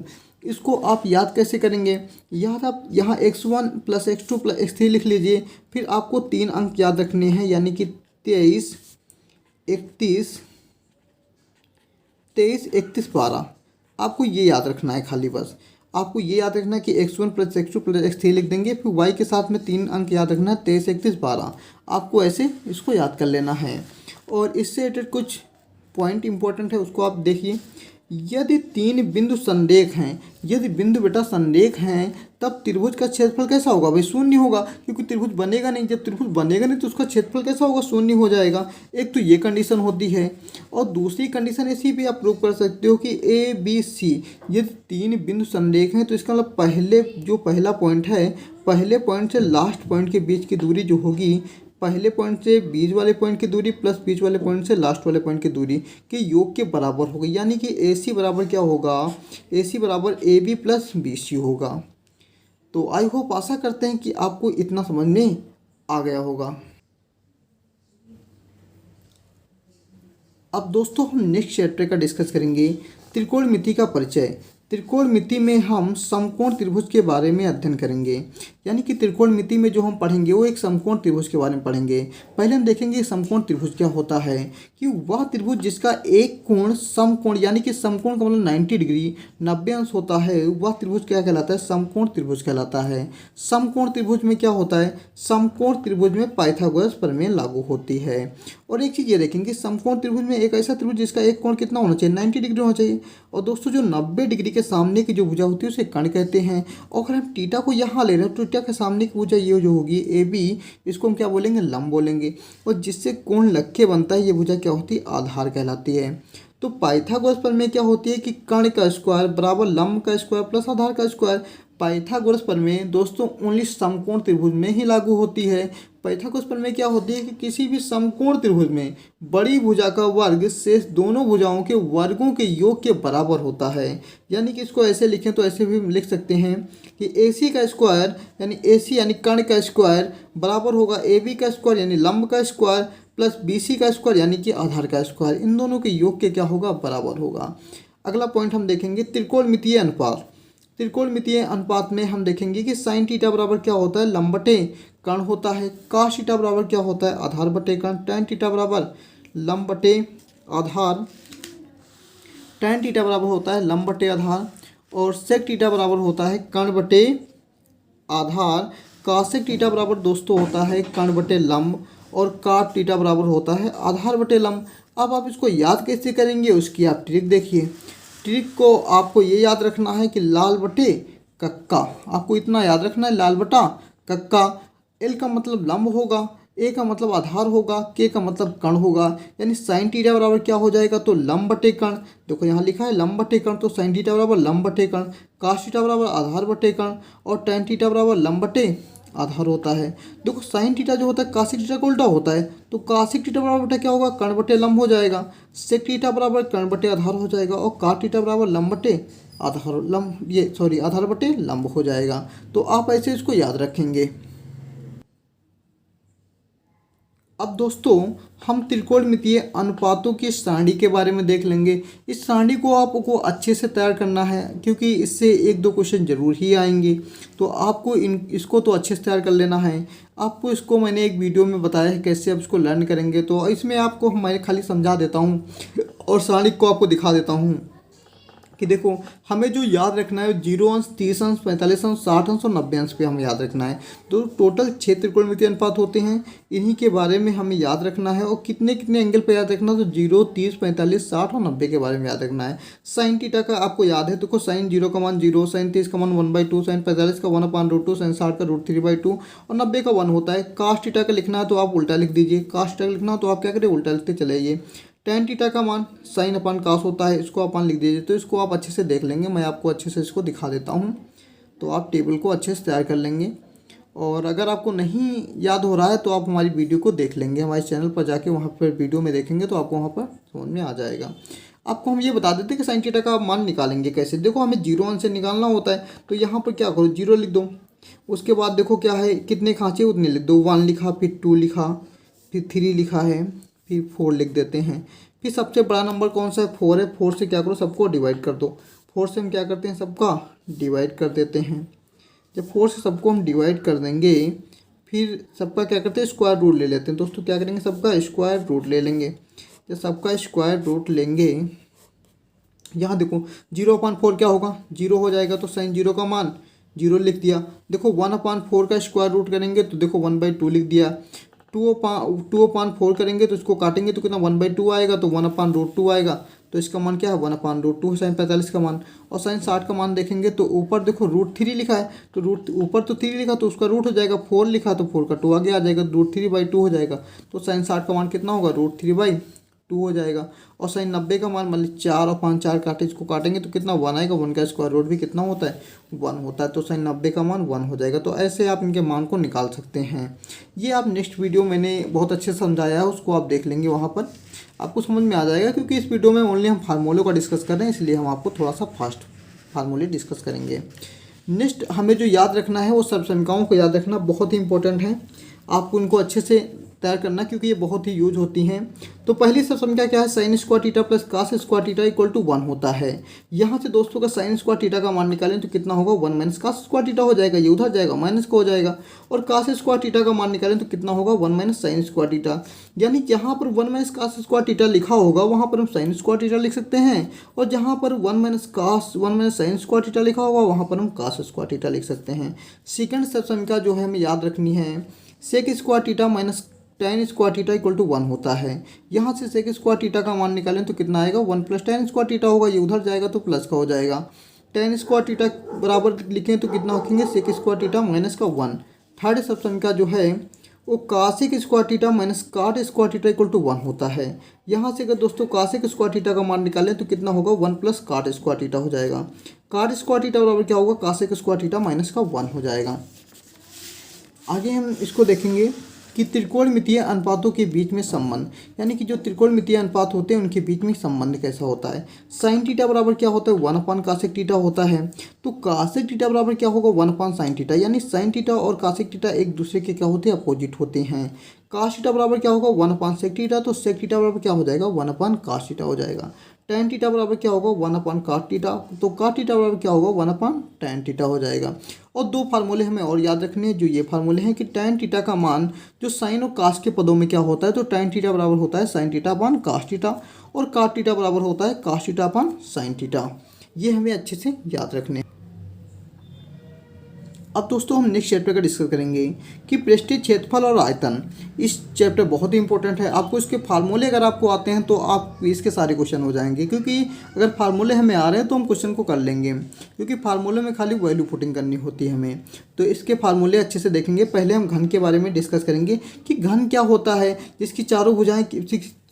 इसको आप याद कैसे करेंगे, याद आप यहाँ x1 plus x2 plus x3 लिख लीजिए। फिर आपको 3 अंक याद रखने हैं, यानी कि 23, 31, 12। आपको ये याद रखना है, खाली बस आपको ये याद रखना है कि x1 plus x2 plus x3 लिख देंगे। फिर y के साथ में 3 अंक याद रखना है, 23, 31, 12। आपको ऐसे इसको याद कर लेना है। और इससे रिलेटेड कुछ पॉइंट इंपॉर्टेंट है, उसको आप देखिए। यदि 3 बिंदु संरेख हैं, यदि बिंदु बेटा संरेख हैं, तब त्रिभुज का क्षेत्रफल कैसा होगा भाई, शून्य होगा, क्योंकि त्रिभुज बनेगा नहीं। जब त्रिभुज बनेगा नहीं तो उसका क्षेत्रफल कैसा होगा, शून्य हो जाएगा। एक तो ये कंडीशन होती है, और दूसरी कंडीशन ऐसी भी आप प्रूव कर सकते हो कि ए बी सी यदि 3 बिंदु संरेख हैं तो इसका मतलब पहला पॉइंट है, पहले पॉइंट से लास्ट पॉइंट के बीच की दूरी जो होगी, पहले पॉइंट से बीच वाले पॉइंट की दूरी प्लस बीच वाले पॉइंट से लास्ट वाले पॉइंट की दूरी के योग के बराबर होगी। यानी कि AC बराबर क्या होगा, AC बराबर AB प्लस BC होगा। तो आई होप, आशा करते हैं कि आपको इतना समझ में आ गया होगा। अब दोस्तों हम नेक्स्ट चैप्टर का डिस्कस करेंगे, त्रिकोणमिति का परिचय। त्रिकोणमिति में हम समकोण त्रिभुज के बारे में अध्ययन करेंगे। यानी कि त्रिकोणमिति में जो हम पढ़ेंगे वो एक समकोण त्रिभुज के बारे में पढ़ेंगे। पहले हम देखेंगे समकोण त्रिभुज क्या होता है, कि वह त्रिभुज जिसका एक कोण समकोण, यानी कि समकोण का मतलब 90 डिग्री 90 अंश होता है, वह त्रिभुज क्या कहलाता है, समकोण त्रिभुज कहलाता है। समकोण त्रिभुज में क्या होता है, समकोण त्रिभुज में पाइथागोरस प्रमेय लागू होती है। और एक चीज़ ये देखेंगे, समकोण त्रिभुज में एक ऐसा त्रिभुज जिसका एक कोण कितना होना चाहिए, 90 डिग्री होना चाहिए। और दोस्तों जो 90 डिग्री के सामने की जो भुजा होती है उसे कर्ण कहते हैं। और अगर हम थीटा को यहाँ ले रहे हैं तो थीटा के सामने की भुजा ये जो होगी AB, इसको हम क्या बोलेंगे, लंब बोलेंगे। और जिससे कोण लक्ष्य बनता है ये भुजा क्या होती है, आधार कहलाती है। तो पाइथागोरस प्रमेय क्या होती है कि कर्ण का स्क्वायर बराबर लंब का स्क्वायर प्लस आधार का स्क्वायर। पाइथागोरस प्रमेय दोस्तों ओनली समकोण त्रिभुज में ही लागू होती है। पाइथागोरस प्रमेय क्या होती है कि किसी भी समकोण त्रिभुज में बड़ी भुजा का वर्ग शेष दोनों भुजाओं के वर्गों के योग के बराबर होता है। यानी कि इसको ऐसे लिखें तो ऐसे भी लिख सकते हैं कि AC का स्क्वायर यानी AC यानी कर्ण का स्क्वायर बराबर होगा AB का स्क्वायर यानी लंब का स्क्वायर प्लस BC का स्क्वायर यानी कि आधार का स्क्वायर, इन दोनों के योग के क्या होगा, बराबर होगा। अगला पॉइंट हम देखेंगे त्रिकोणमितीय अनुपात। त्रिकोणमितीय अनुपात में हम देखेंगे कि साइन थीटा बराबर क्या होता है, लंब बटे कर्ण होता है। कॉस थीटा बराबर क्या होता है, आधार बटे कर्ण। tan थीटा बराबर लंब बटे आधार, tan थीटा बराबर होता है लंब बटे आधार। और sec थीटा बराबर होता है कर्ण बटे आधार। cosec थीटा बराबर दोस्तों होता है कर्ण बटे लंब। और cot थीटा बराबर होता है आधार बटे लंब। अब आप इसको याद कैसे करेंगे, उसकी आप ट्रिक देखिए। ट्रिक को आपको ये याद रखना है कि लाल बटे कक्का, आपको इतना याद रखना है, लाल बटा कक्का। एल का मतलब लंब होगा, ए का मतलब आधार होगा, के का मतलब कर्ण होगा। यानी साइन थीटा बराबर क्या हो जाएगा, तो लंब बटे कर्ण। देखो यहाँ लिखा है लंब बटे कर्ण, तो साइन थीटा बराबर लंब बटे कर्ण। कॉस थीटा बराबर आधार बटे कर्ण। और tan थीटा बराबर लंब बटे आधार होता है। देखो साइन थीटा जो होता है कासिक थीटा का उल्टा होता है, तो कासिक थीटा बराबर बेटा क्या होगा, कर्ण बटे लंब हो जाएगा। सेक थीटा बराबर कर्ण बटे आधार हो जाएगा। और cot थीटा बराबर लंब बटे आधार, आधार बटे लंब हो जाएगा। तो आप ऐसे इसको याद रखेंगे। अब दोस्तों हम त्रिकोणमितीय अनुपातों की सारणी के बारे में देख लेंगे। इस सारणी को आपको अच्छे से तैयार करना है, क्योंकि इससे एक दो क्वेश्चन जरूर ही आएंगे। तो आपको इसको तो अच्छे से तैयार कर लेना है। आपको इसको मैंने एक वीडियो में बताया है कैसे आप इसको लर्न करेंगे, तो इसमें आपको मैं खाली समझा देता हूँ और सारणी को आपको दिखा देता हूँ कि देखो हमें जो याद रखना है 0 अंश, 30 अंश, 45 अंश, 60 अंश और 90 अंश पे हमें याद रखना है। तो टोटल 6 त्रिकोणमितीय अनुपात होते हैं, इन्हीं के बारे में हमें याद रखना है। और कितने कितने एंगल पे याद रखना है, तो 0, 30, 45, 60 और 90 के बारे में याद रखना है। साइन थीटा का आपको याद है, देखो साइन 0 का मान 0, साइन 30 का मान 1/2, साइन 45 का 1/√2, साइन 60 का √3/2 और 90 का 1 होता है। cos थीटा का लिखना है तो आप उल्टा लिख दीजिए, cos थीटा का लिखना हो तो आप क्या करें, उल्टा लिखते चले आइए। tan थीटा का मान साइन अपन कास होता है, इसको अपन लिख दीजिए। तो इसको आप अच्छे से देख लेंगे, मैं आपको अच्छे से इसको दिखा देता हूँ, तो आप टेबल को अच्छे से तैयार कर लेंगे। और अगर आपको नहीं याद हो रहा है तो आप हमारी वीडियो को देख लेंगे, हमारे चैनल पर जाके वहाँ पर वीडियो में देखेंगे तो आपको वहाँ पर समझ में आ जाएगा। आपको हम ये बता देते हैं कि साइन थीटा का मान निकालेंगे कैसे। देखो हमें 0 अंश से निकालना होता है, तो यहाँ पर क्या करो, 0 लिख दो। उसके बाद देखो क्या है, कितने खाँचे उतने लिख दो। 1 लिखा, फिर 2 लिखा, फिर 3 लिखा है, फिर 4 लिख देते हैं। फिर सबसे बड़ा नंबर कौन सा है, 4 है। 4 से क्या करो, सबको डिवाइड कर दो। 4 से हम क्या करते हैं, सबका डिवाइड कर देते हैं। जब 4 से सबको हम डिवाइड कर देंगे, फिर सबका क्या करते हैं, स्क्वायर रूट ले लेते हैं। दोस्तों क्या करेंगे, सबका स्क्वायर रूट ले लेंगे। जब सबका स्क्वायर रूट लेंगे, यहाँ देखो 0/4 क्या होगा, 0 हो जाएगा। तो साइन 0 का मान 0 लिख दिया। देखो 1/4 का स्क्वायर रूट करेंगे तो देखो 1/2 लिख दिया। 2/4 करेंगे तो इसको काटेंगे तो कितना 1/2 आएगा, तो 1/√2 आएगा। तो इसका मान क्या है, 1/√2 साइन 45 का मान। और साइन 60 का मान देखेंगे तो ऊपर देखो √3 लिखा है, तो रूट ऊपर तो 3 लिखा तो उसका रूट हो जाएगा। 4 लिखा तो 4 का 2 आगे आ जाएगा, √3/2 हो जाएगा। तो साइन 60 का मान कितना होगा, √3/2 हो जाएगा। और साइन 90 का मान मान ली 4 और 5, 4 काटे, इसको काटेंगे तो कितना 1 आएगा। 1 का स्क्वायर रूट भी कितना होता है, 1 होता है। तो साइन 90 का मान 1 हो जाएगा। तो ऐसे आप इनके मान को निकाल सकते हैं। ये आप नेक्स्ट वीडियो मैंने बहुत अच्छे से समझाया है, उसको आप देख लेंगे, वहाँ पर आपको समझ में आ जाएगा। क्योंकि इस वीडियो में ओनली हम फार्मूलों का डिस्कस कर रहे हैं, इसलिए हम आपको थोड़ा सा फास्ट फार्मूले डिस्कस करेंगे। नेक्स्ट हमें जो याद रखना है वो सर्वसंख्याओं को याद रखना बहुत ही इंपॉर्टेंट है। आपको उनको अच्छे से तैयार करना, क्योंकि ये बहुत ही यूज होती हैं। तो पहली सब संख्या क्या है, sine square theta plus cos square theta equal to 1 होता है। यहाँ से दोस्तों का साइन स्क्वायर थीटा का मान निकालें तो कितना होगा, 1 माइनस कास स्क्वायर थीटा हो जाएगा, ये उधर जाएगा माइनस का हो जाएगा। और कास स्क्वायर थीटा का मान निकालें तो कितना होगा, 1 माइनस साइन स्क्वायर थीटा। यानी जहाँ पर 1 माइनस कास स्क्वायर थीटा लिखा होगा वहाँ पर हम साइन स्क्वायर थीटा लिख सकते हैं, और जहाँ पर 1 माइनस साइन स्क्वायर थीटा लिखा होगा वहाँ पर हम कास स्क्वायर थीटा लिख सकते हैं। सेकंड सब संख्या जो है हमें याद रखनी है, sec square theta minus tan square theta equal to 1 होता है। यहाँ से सेक स्क्वायर थीटा का मान निकालें तो कितना आएगा, 1 प्लस tan स्क्वायर थीटा होगा, ये उधर जाएगा तो प्लस का हो जाएगा। tan स्क्वायर थीटा बराबर लिखें तो कितना रखेंगे, सेक स्क्वायर थीटा माइनस का 1। थर्ड सब संख्या जो है वो cosec square theta minus cot square theta equal to 1 होता है। यहाँ से अगर दोस्तों कासिक स्क्वायर थीटा का मान निकालें तो कितना होगा, 1 प्लस काट स्क्वायर थीटा हो जाएगा। काट स्क्वायर थीटा बराबर क्या होगा, कासिक स्क्वायर थीटा माइनस का 1 हो जाएगा। आगे हम इसको देखेंगे कि त्रिकोणमितीय अनुपातों के बीच में संबंध, यानी कि जो त्रिकोणमितीय अनुपात होते हैं उनके बीच में संबंध कैसा होता है। साइन थीटा बराबर क्या होता है, 1/कासेक थीटा होता है। तो कासेक थीटा बराबर क्या होगा, 1/साइन थीटा। यानी साइन थीटा और कासेक थीटा एक दूसरे के क्या होते हैं, अपोजिट होते हैं। काश थीटा बराबर क्या होगा 1/sec थीटा, तो सेक थीटा बराबर क्या हो जाएगा 1/cos थीटा हो जाएगा। tan थीटा बराबर क्या होगा 1/cot थीटा, तो cot थीटा बराबर क्या होगा 1/tan थीटा हो जाएगा। और दो फार्मूले हमें और याद रखने हैं, जो ये फार्मूले हैं कि tan थीटा का मान जो साइन और कास के पदों में क्या होता है, तो tan थीटा बराबर होता है sin theta upon cos theta, और cot थीटा बराबर होता है cos theta upon sin theta. ये हमें अच्छे से याद रखने हैं। अब दोस्तों हम नेक्स्ट चैप्टर का डिस्कस करेंगे कि पृष्ठीय क्षेत्रफल और आयतन। इस चैप्टर बहुत ही इंपॉर्टेंट है, आपको इसके फार्मूले अगर आपको आते हैं तो आप इसके सारे क्वेश्चन हो जाएंगे, क्योंकि अगर फार्मूले हमें आ रहे हैं तो हम क्वेश्चन को कर लेंगे, क्योंकि फार्मूले में खाली वैल्यू पुटिंग करनी होती है हमें। तो इसके फार्मूले अच्छे से देखेंगे। पहले हम घन के बारे में डिस्कस करेंगे कि घन क्या होता है, जिसकी चारों भुजाएं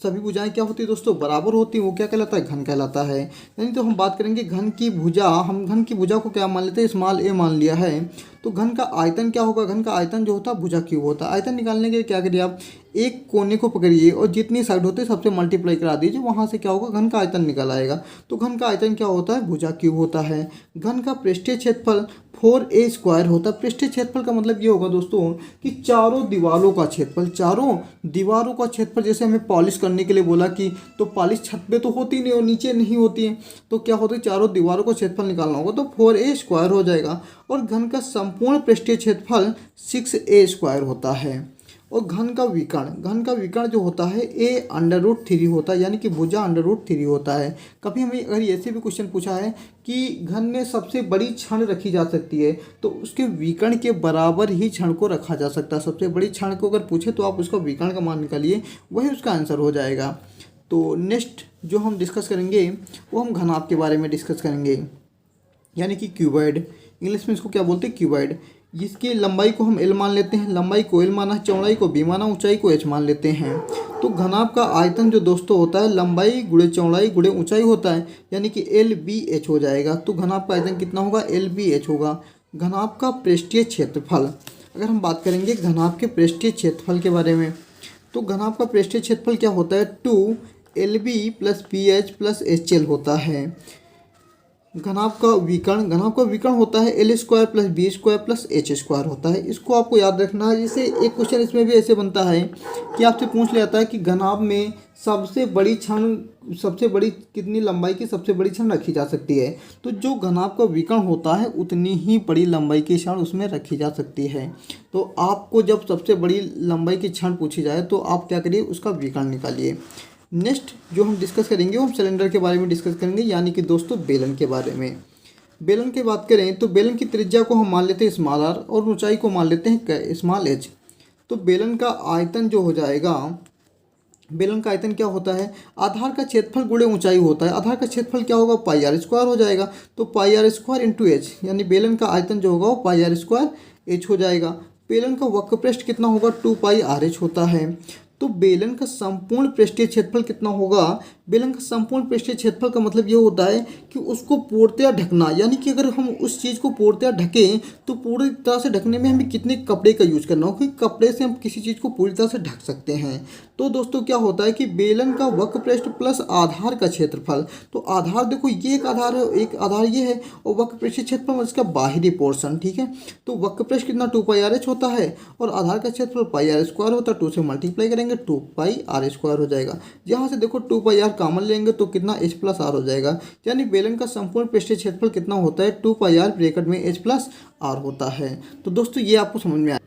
सभी भुजाएं क्या होती है दोस्तों बराबर होती है, वो क्या कहलाता है घन कहलाता है। यानी तो हम बात करेंगे घन की भुजा, हम घन की भुजा को क्या मान लेते हैं स्मॉल ए मान लिया है। तो घन का आयतन क्या होगा, घन का आयतन जो होता है भुजा क्यूब होता है। आयतन निकालने के लिए क्या करिए आप, एक कोने को पकड़िए और जितनी साइड होती है सबसे मल्टीप्लाई करा दीजिए, वहाँ से क्या होगा घन का आयतन निकल आएगा। तो घन का आयतन क्या होता है भुजा क्यूब होता है। घन का पृष्ठीय क्षेत्रफल 4a² होता है। पृष्ठीय क्षेत्रफल का मतलब ये होगा दोस्तों कि चारों दीवारों का क्षेत्रफल, चारों दीवारों का क्षेत्रफल। जैसे हमें पॉलिश करने के लिए बोला कि तो पॉलिश छत पे तो होती नहीं और नीचे नहीं होती है, तो क्या होता है चारों दीवारों का क्षेत्रफल निकालना होगा, तो 4a² हो जाएगा। और घन का संपूर्ण पृष्ठीय क्षेत्रफल 6a² होता है। और घन का विकर्ण जो होता है a√3 होता है, यानी कि भुजा √3 होता है। कभी हमें अगर ऐसे भी क्वेश्चन पूछा है कि घन में सबसे बड़ी छड़ रखी जा सकती है, तो उसके विकर्ण के बराबर ही छड़ को रखा जा सकता है। सबसे बड़ी छड़ को अगर पूछे तो आप उसका विकर्ण का मान निकालिए, वही उसका आंसर हो जाएगा। तो नेक्स्ट जो हम डिस्कस करेंगे वो हम घनाभ के बारे में डिस्कस करेंगे, यानी कि क्यूबॉइड। इंग्लिश में इसको क्या बोलते हैं क्यूबॉइड। जिसकी लंबाई को हम एल मान लेते हैं, लंबाई को एल माना, चौड़ाई को बी माना, ऊंचाई को एच मान लेते हैं। तो घनाभ का आयतन जो दोस्तों होता है लंबाई गुणे चौड़ाई गुणे ऊंचाई होता है, यानी कि LBH हो जाएगा। तो घनाभ का आयतन कितना होगा LBH होगा। घनाभ का पृष्ठीय क्षेत्रफल, अगर हम बात करेंगे घनाभ के पृष्ठीय क्षेत्रफल के बारे में, तो घनाभ का पृष्ठीय क्षेत्रफल क्या होता है 2LB + BH + HL होता है। घनाभ का विकर्ण होता है L² + B² + H² होता है। इसको आपको याद रखना है। जैसे एक क्वेश्चन इसमें भी ऐसे बनता है कि आपसे पूछ लेता है कि घनाभ में सबसे बड़ी कितनी लंबाई की सबसे बड़ी छड़ रखी जा सकती है, तो जो घनाभ का विकर्ण होता है उतनी ही बड़ी लंबाई की छड़ उसमें रखी जा सकती है। तो आपको जब सबसे बड़ी लंबाई की छड़ पूछी जाए तो आप क्या करिए उसका विकर्ण निकालिए। नेक्स्ट जो हम डिस्कस करेंगे वो हम सिलेंडर के बारे में डिस्कस करेंगे, यानी कि दोस्तों बेलन के बारे में। बेलन की बात करें तो बेलन की त्रिज्या को हम मान लेते हैं r और ऊंचाई को मान लेते हैं h। तो बेलन का आयतन जो हो जाएगा, बेलन का आयतन क्या होता है आधार का क्षेत्रफल गुणे ऊंचाई होता है। आधार का क्षेत्रफल क्या होगा πr² हो जाएगा। तो πr² × h, यानी बेलन का आयतन जो होगा वो πr² h हो जाएगा। बेलन का वक्रपृष्ठ कितना होगा 2πrh होता है। तो बेलन का संपूर्ण पृष्ठीय क्षेत्रफल कितना होगा, बेलन का संपूर्ण पृष्ठीय क्षेत्रफल का मतलब ये होता है कि उसको पूर्णतया ढकना, यानी कि अगर हम उस चीज़ को पूर्णतया ढकें तो पूरी तरह से ढकने में हमें कितने कपड़े का यूज करना हो, क्योंकि कपड़े से हम किसी चीज़ को पूरी तरह से ढक सकते हैं। तो दोस्तों क्या होता है कि बेलन का वक्रपृष्ठ प्लस आधार का क्षेत्रफल, तो आधार देखो ये एक आधार है, एक आधार ये है, और वक्रपृष्ठीय क्षेत्रफल इसका बाहरी पोर्शन, ठीक है। तो वक्रपृष्ठ कितना 2πrh होता है और आधार का क्षेत्रफल πr² होता है। 2 से मल्टीप्लाई करेंगे 2πr² हो जाएगा। यहाँ से देखो 2πr कॉमन लेंगे तो कितना h + r हो जाएगा, यानी बेलन का संपूर्ण पृष्ठीय क्षेत्रफल कितना होता है 2πr ब्रैकेट में h + r होता है। तो दोस्तों ये आपको समझ में आया।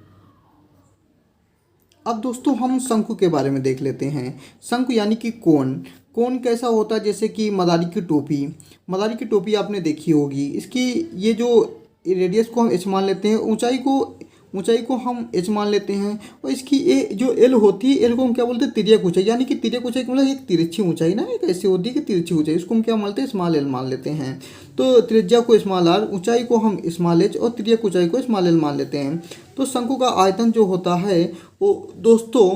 अब दोस्तों हम शंकु के बारे में देख लेते हैं। शंकु यानी कि कोन कैसा होता है, जैसे कि मदारी की टोपी आपने देखी होगी। इसकी ये जो रेडियस को हम h मान लेते हैं, ऊंचाई को हम h मान लेते हैं, और इसकी ये जो L होती है, L को हम क्या बोलते हैं तिर्यक ऊंचाई, यानी कि तिर्यक ऊंचाई मतलब एक तिरछी ऊंचाई ना, एक ऐसी होती है कि तिरछी ऊंचाई, इसको हम क्या मानते हैं l मान लेते हैं। तो त्रिज्या को r, ऊंचाई को हम h और तिर्यक ऊंचाई को l मान लेते हैं। तो शंकु का आयतन जो होता है वो दोस्तों,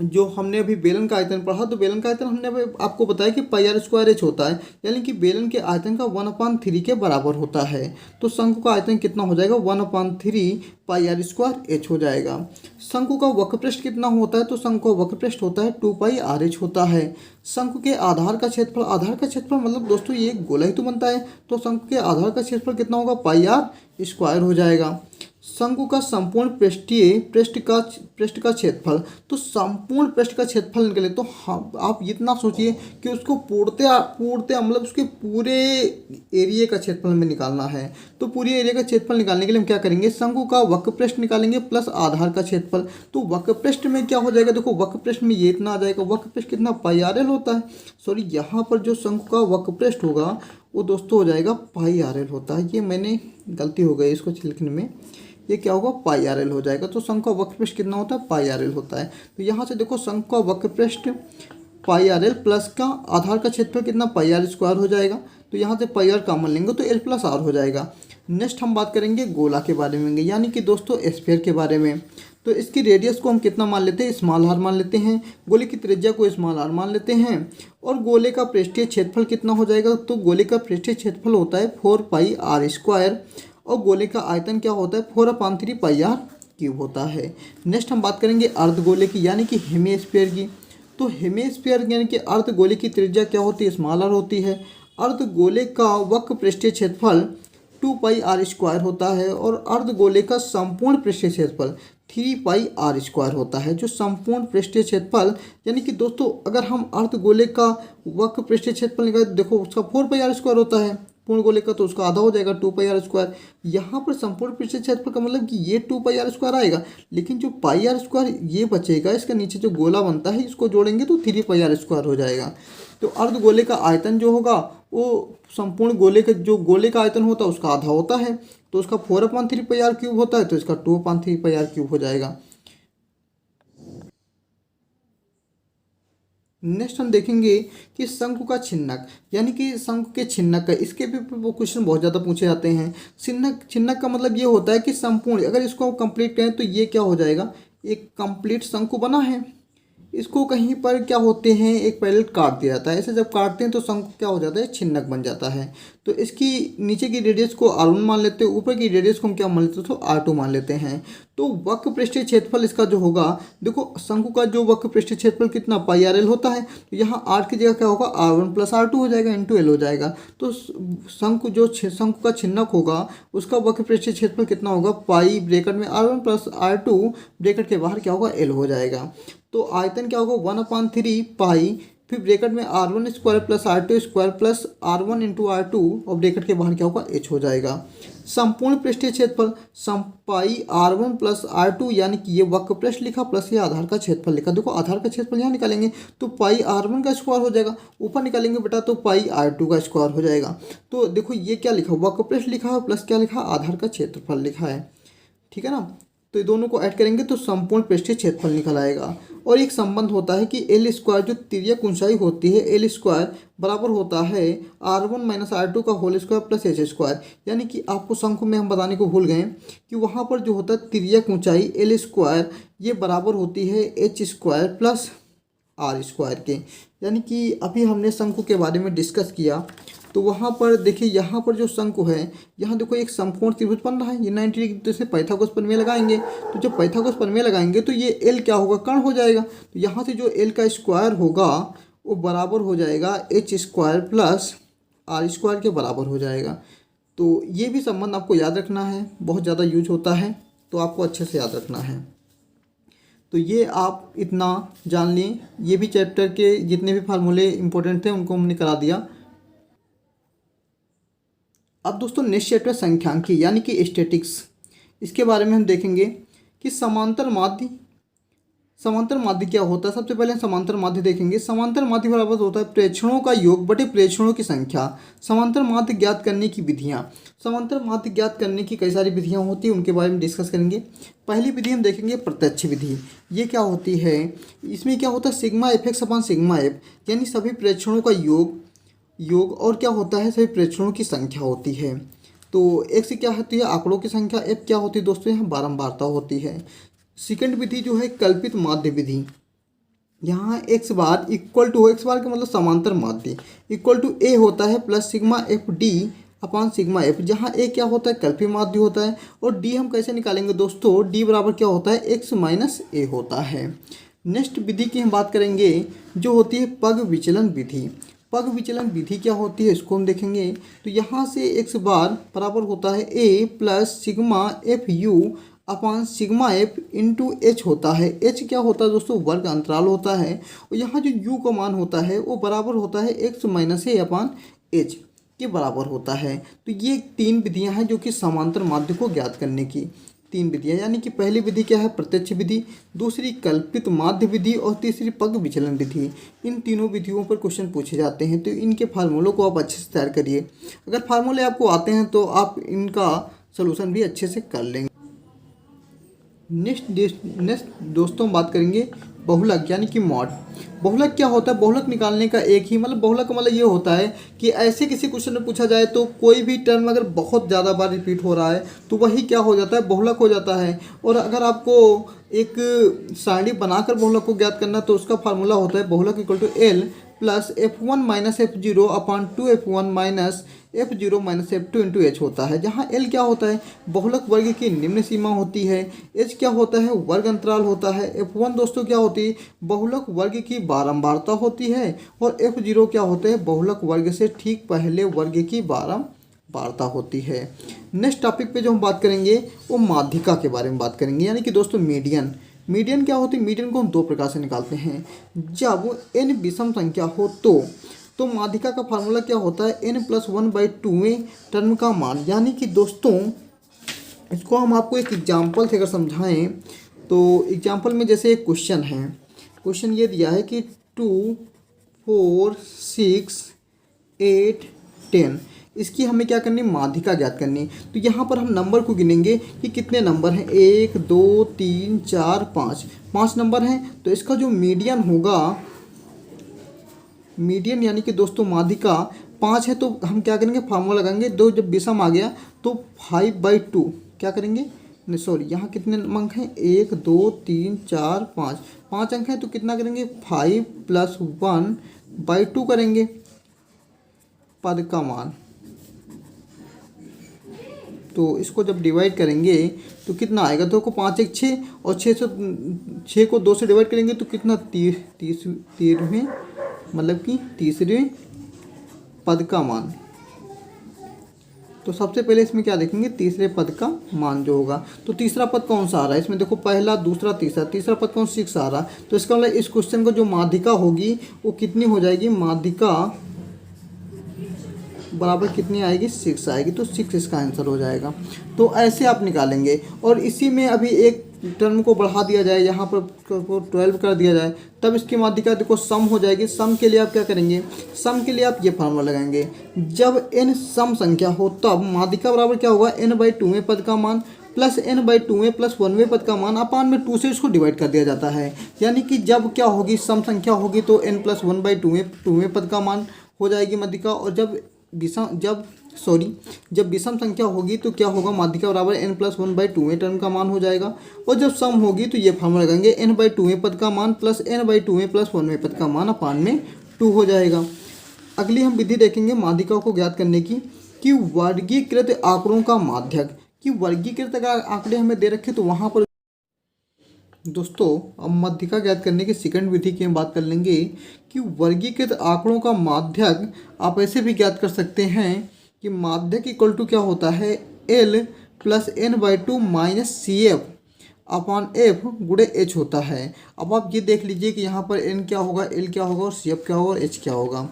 जो हमने अभी बेलन का आयतन पढ़ा, तो बेलन का आयतन हमने अभी आपको बताया कि πr² होता है, यानी कि बेलन के आयतन का 1/3 के बराबर होता है। तो शंकु का आयतन कितना हो जाएगा 1/3 πr² हो जाएगा। शंकु का वक्रपृष्ठ कितना होता है, तो शंकु का वक्रपृष्ठ होता है 2πrh होता है। शंकु के आधार का क्षेत्रफल मतलब दोस्तों ये गोला ही तो बनता है, तो शंकु के आधार का क्षेत्रफल कितना होगा πr² हो जाएगा। शंकु का संपूर्ण पृष्ठ का क्षेत्रफल। तो संपूर्ण पृष्ठ का क्षेत्रफल निकले तो आप इतना सोचिए कि उसको पूर्णतया मतलब उसके पूरे एरिया का क्षेत्रफल हमें निकालना है। तो पूरे एरिया का क्षेत्रफल निकालने के लिए हम क्या करेंगे, शंकु का वक्र पृष्ठ निकालेंगे प्लस आधार का क्षेत्रफल। तो वक्र पृष्ठ में क्या हो जाएगा, देखो वक्र पृष्ठ में ये इतना आ जाएगा, वक्र पृष्ठ कितना पाई आर एल होता है, सॉरी यहाँ पर जो शंकु का वक्र पृष्ठ होगा वो दोस्तों हो जाएगा पाई आर एल होता है। ये मैंने गलती हो गई इसको लिखने में, ये क्या होगा पाई आर एल हो जाएगा। तो शंकु का वक्र पृष्ठ कितना होता है, पाई आर एल होता है। तो यहाँ से देखो शंकु का वक्र पृष्ठ पाई आर एल प्लस का आधार का क्षेत्रफल कितना पाई आर स्क्वायर हो जाएगा। तो यहाँ से पाई आर कॉमन लेंगे तो एल प्लस आर हो जाएगा। नेक्स्ट हम बात करेंगे गोला के बारे में, यानी कि दोस्तों स्फीयर के बारे में। तो इसकी रेडियस को हम कितना मान लेते हैं, स्मॉल आर मान लेते हैं, गोले की त्रिज्या को स्मॉल आर मान लेते हैं, और गोले का पृष्ठीय क्षेत्रफल कितना हो जाएगा, तो गोले का पृष्ठीय क्षेत्रफल होता है 4 पाई आर स्क्वायर, और गोले का आयतन क्या होता है 4/3 पाई आर क्यूब होता है। नेक्स्ट हम बात करेंगे अर्धगोले की यानी कि हेमिस्फीयर की। तो हेमिस्फीयर यानी कि अर्धगोले की त्रिज्या क्या होती है, स्मॉल आर होती है। अर्धगोले का वक्र पृष्ठीय क्षेत्रफल 2 पाई आर स्क्वायर होता है, और अर्धगोले का संपूर्ण पृष्ठीय क्षेत्रफल 3 पाई आर स्क्वायर होता है। जो संपूर्ण पृष्ठीय क्षेत्रफल यानी कि दोस्तों अगर हम अर्धगोले का वक्र पृष्ठीय क्षेत्रफल निकालें, देखो उसका 4 पाई आर स्क्वायर होता है पूर्ण गोले का, तो उसका आधा हो जाएगा 2 पाई आर स्क्वायर। यहाँ पर संपूर्ण पृष्ठीय क्षेत्रफल का मतलब कि ये 2 पाई आर स्क्वायर आएगा, लेकिन जो पाई आर स्क्वायर ये बचेगा, इसका नीचे जो गोला बनता है इसको जोड़ेंगे तो 3 पाई आर स्क्वायर हो जाएगा। तो अर्धगोले का आयतन जो होगा वो संपूर्ण गोले का जो गोले का आयतन होता है उसका आधा होता है, तो उसका 4/3 पाई आर क्यूब होता है, तो इसका 2/3 पाई आर क्यूब हो जाएगा। नेक्स्ट हम देखेंगे कि शंकु का छिन्नक यानी कि शंकु के छिन्नक का, इसके भी वो क्वेश्चन बहुत ज़्यादा पूछे जाते हैं। छिन्नक का मतलब ये होता है कि संपूर्ण, अगर इसको कंप्लीट करें तो ये क्या हो जाएगा, एक कंप्लीट शंकु बना है, इसको कहीं पर क्या होते हैं एक पैरेलल काट दिया जाता है, ऐसे जब काटते हैं तो शंकु क्या हो जाता है, छिन्नक बन जाता है। तो इसकी नीचे की रेडियस को r1 मान लेते हैं, ऊपर की रेडियस को हम क्या मान लेते हैं, तो r2 मान लेते हैं। तो वक्र पृष्ठीय क्षेत्रफल इसका जो होगा, देखो शंकु का जो वक्र पृष्ठीय क्षेत्रफल कितना पाई आर एल होता है, तो यहाँ r की जगह क्या होगा r1 प्लस r2 हो जाएगा इंटू एल हो जाएगा। तो शंकु का छिन्नक होगा उसका वक्र पृष्ठीय क्षेत्रफल कितना होगा, पाई ब्रैकेट में r1 प्लस r2 ब्रैकेट के बाहर क्या होगा एल हो जाएगा। तो आयतन क्या होगा 1/3 पाई, फिर ब्रैकेट में r1 square plus r2 square plus r1 into r2 और ब्रैकेट के बाहर क्या होगा h हो जाएगा। संपूर्ण पृष्ठीय क्षेत्रफल पाई r1 प्लस r2 यानी कि ये वक्र पृष्ठ लिखा प्लस ये आधार का क्षेत्रफल लिखा। देखो आधार का क्षेत्रफल यहाँ निकालेंगे तो पाई r1 का स्क्वायर हो जाएगा, ऊपर निकालेंगे बेटा तो पाई r2 का स्क्वायर हो जाएगा। तो देखो ये क्या लिखा, वक्र पृष्ठ लिखा है प्लस क्या लिखा, आधार का क्षेत्रफल लिखा है, ठीक है ना। तो ये दोनों को ऐड करेंगे तो संपूर्ण पृष्ठीय क्षेत्रफल निकल आएगा। और एक संबंध होता है कि एल स्क्वायर जो तिर्यक ऊंचाई होती है एल स्क्वायर बराबर होता है r1 माइनस r2 का whole square plus H square. यानी कि आपको शंकु में हम बताने को भूल गए कि वहाँ पर जो होता है तिर्यक ऊंचाई एल स्क्वायर ये बराबर होती है H square plus R square के। यानी कि अभी हमने शंकु के बारे में डिस्कस किया, तो वहाँ पर देखिए यहाँ पर जो शंकु है, यहाँ देखो एक समकोण त्रिभुज बन रहा है, ये 90 डिग्री, तो इसे पाइथागोरस प्रमेय लगाएंगे। तो जब पाइथागोरस प्रमेय लगाएंगे तो ये एल क्या होगा, कर्ण हो जाएगा। तो यहाँ से जो एल का स्क्वायर होगा वो बराबर हो जाएगा H square plus R square के बराबर हो जाएगा। तो ये भी संबंध आपको याद रखना है, बहुत ज़्यादा यूज होता है, तो आपको अच्छे से याद रखना है। तो ये आप इतना जान लें, ये भी चैप्टर के जितने भी फार्मूले इंपॉर्टेंट थे उनको हमने करा दिया। अब दोस्तों नेक्स्ट चैप्टर संख्यांकी यानी कि स्टैटिक्स, इसके बारे में हम देखेंगे कि समांतर माध्य क्या होता है। सबसे पहले हम समांतर माध्य देखेंगे। समांतर माध्य बराबर होता है प्रेक्षणों का योग बटे प्रेक्षणों की संख्या। समांतर माध्य ज्ञात करने की विधियाँ, समांतर माध्य ज्ञात करने की कई सारी विधियाँ होती हैं, उनके बारे में डिस्कस करेंगे। पहली विधि हम देखेंगे प्रत्यक्ष विधि। ये क्या होती है, इसमें क्या होता है सिग्मा एफ एक्स अपान सिग्मा एफ, यानी सभी प्रेक्षणों का योग और क्या होता है सभी प्रेक्षणों की संख्या होती है। तो एक्स क्या होती है आंकड़ों की संख्या, एफ क्या होती है दोस्तों यहाँ बारंबारता होती है। सेकंड विधि जो है कल्पित माध्य विधि, यहाँ X bar equal to, X bar का मतलब समांतर माध्य इक्वल टू ए होता है plus sigma F D upon sigma F, जहाँ ए क्या होता है कल्पित माध्य होता है। और डी हम कैसे निकालेंगे दोस्तों, डी बराबर क्या होता है एक्स माइनस ए होता है। नेक्स्ट विधि की हम बात करेंगे जो होती है पग विचलन विधि। पग विचलन विधि क्या होती है इसको हम देखेंगे। तो यहाँ से x बार बराबर होता है a plus sigma F you upon sigma F into H होता है। एच क्या होता है दोस्तों, वर्ग अंतराल होता है। और यहाँ जो यू का मान होता है वो बराबर होता है एक्स माइनस ए अपान एच के बराबर होता है। तो ये 3 विधियाँ हैं जो कि समांतर माध्य को ज्ञात करने की 3 विधियाँ, यानी कि पहली विधि क्या है, प्रत्यक्ष विधि, दूसरी कल्पित माध्य विधि और तीसरी पग विचलन विधि। इन तीनों विधियों पर क्वेश्चन पूछे जाते हैं, तो इनके फार्मूलों को आप अच्छे से तैयार करिए। अगर फार्मूले आपको आते हैं तो आप इनका सोल्यूशन भी अच्छे से कर लेंगे। नेक्स्ट दोस्तों हम बात करेंगे बहुलक यानी कि मॉड। बहुलक क्या होता है, बहुलक निकालने का एक ही मतलब बहुलक का मतलब ये होता है कि ऐसे किसी क्वेश्चन में पूछा जाए तो कोई भी टर्म अगर बहुत ज़्यादा बार रिपीट हो रहा है तो वही क्या हो जाता है, बहुलक हो जाता है। और अगर आपको एक सारणी बनाकर बहुलक को ज्ञात करना तो उसका फार्मूला होता है बहुलक equal to L plus F1 minus F0 upon 2F1 minus F0 minus F2 into H होता है। जहाँ L क्या होता है, बहुलक वर्ग की निम्न सीमा होती है। H क्या होता है, वर्ग अंतराल होता है। F1 दोस्तों क्या होती है, बहुलक वर्ग की बारंबारता होती है। और F0 क्या होता है, बहुलक वर्ग से ठीक पहले वर्ग की बारंबारता होती है। नेक्स्ट टॉपिक पे जो हम बात करेंगे वो माध्यिका के बारे में बात करेंगे, यानी कि दोस्तों मीडियन। मीडियन क्या होती है, मीडियन को हम 2 प्रकार से निकालते हैं। जब n विषम संख्या हो तो माध्यिका का फार्मूला क्या होता है, n प्लस 1/2वें टर्म का मान। यानी कि दोस्तों इसको हम आपको एक एग्जाम्पल से अगर समझाएं तो एग्जाम्पल में जैसे एक क्वेश्चन है, क्वेश्चन ये दिया है कि 2, 4, 6, 8, 10, इसकी हमें क्या करनी, माध्यिका ज्ञात करनी। तो यहाँ पर हम नंबर को गिनेंगे कि कितने नंबर हैं, 1, 2, 3, 4, 5 नंबर हैं। तो इसका जो मीडियन होगा, मीडियन यानी कि दोस्तों माध्यिका 5 है तो हम क्या करेंगे, फार्मूला लगाएंगे। दो जब विषम आ गया तो 5/2 क्या करेंगे, नहीं सॉरी यहाँ कितने अंक हैं, 1, 2, 3, 4, 5 अंक हैं तो कितना करेंगे, 5 + 1/2 करेंगे पद का मान। तो इसको जब डिवाइड करेंगे तो कितना आएगा, तो को 5 1 6 और 6 को 2 से डिवाइड करेंगे तो कितना 13वें मतलब कि तीसरे पद का मान। तो सबसे पहले इसमें क्या देखेंगे, तीसरे पद का मान जो होगा। तो तीसरा पद कौन सा आ रहा है इसमें, देखो पहला, दूसरा, तीसरा पद कौन 6 आ रहा है। तो इसका मतलब इस क्वेश्चन को जो माध्यिका होगी वो कितनी हो जाएगी, माध्यिका बराबर कितनी आएगी, 6 आएगी। तो 6 इसका आंसर हो जाएगा। तो ऐसे आप निकालेंगे। और इसी में अभी एक टर्म को बढ़ा दिया जाए, यहाँ पर 12 कर दिया जाए, तब इसकी माध्यिका देखो सम हो जाएगी। सम के लिए आप क्या करेंगे, सम के लिए आप ये फार्मूला लगाएंगे, जब n सम संख्या हो तब माध्यिका बराबर क्या होगा, n/2वें पद का मान प्लस n/2वें प्लस 1वें पद का मान अपान में 2 से इसको डिवाइड कर दिया जाता है। यानी कि जब क्या होगी, सम संख्या होगी तो n + 1/2वें पद का मान हो जाएगी माध्यिका। और जब विषम संख्या होगी तो क्या होगा, माध्यिका बराबर n + 1/2वें टर्म का मान हो जाएगा। और जब सम होगी तो ये फार्मूला लगाएंगे, n/2वें पद का मान प्लस n/2वें प्लस 1वें पद का मान अपान में 2 हो जाएगा। अगली हम विधि देखेंगे माध्यिका को ज्ञात करने की, कि वर्गीकृत आंकड़ों का माध्यक। कि वर्गीकृत अगर आंकड़े हमें दे रखे तो वहाँ पर दोस्तों अब माध्यिका ज्ञात करने की सेकंड विधि की हम बात कर लेंगे, कि वर्गीकृत आंकड़ों का माध्यक आप ऐसे भी ज्ञात कर सकते हैं कि माध्यक इक्वल टू क्या होता है, L + n/2 - CF अपान F गुणे H होता है। अब आप ये देख लीजिए कि यहाँ पर n क्या होगा, L क्या होगा और CF क्या होगा और H क्या होगा।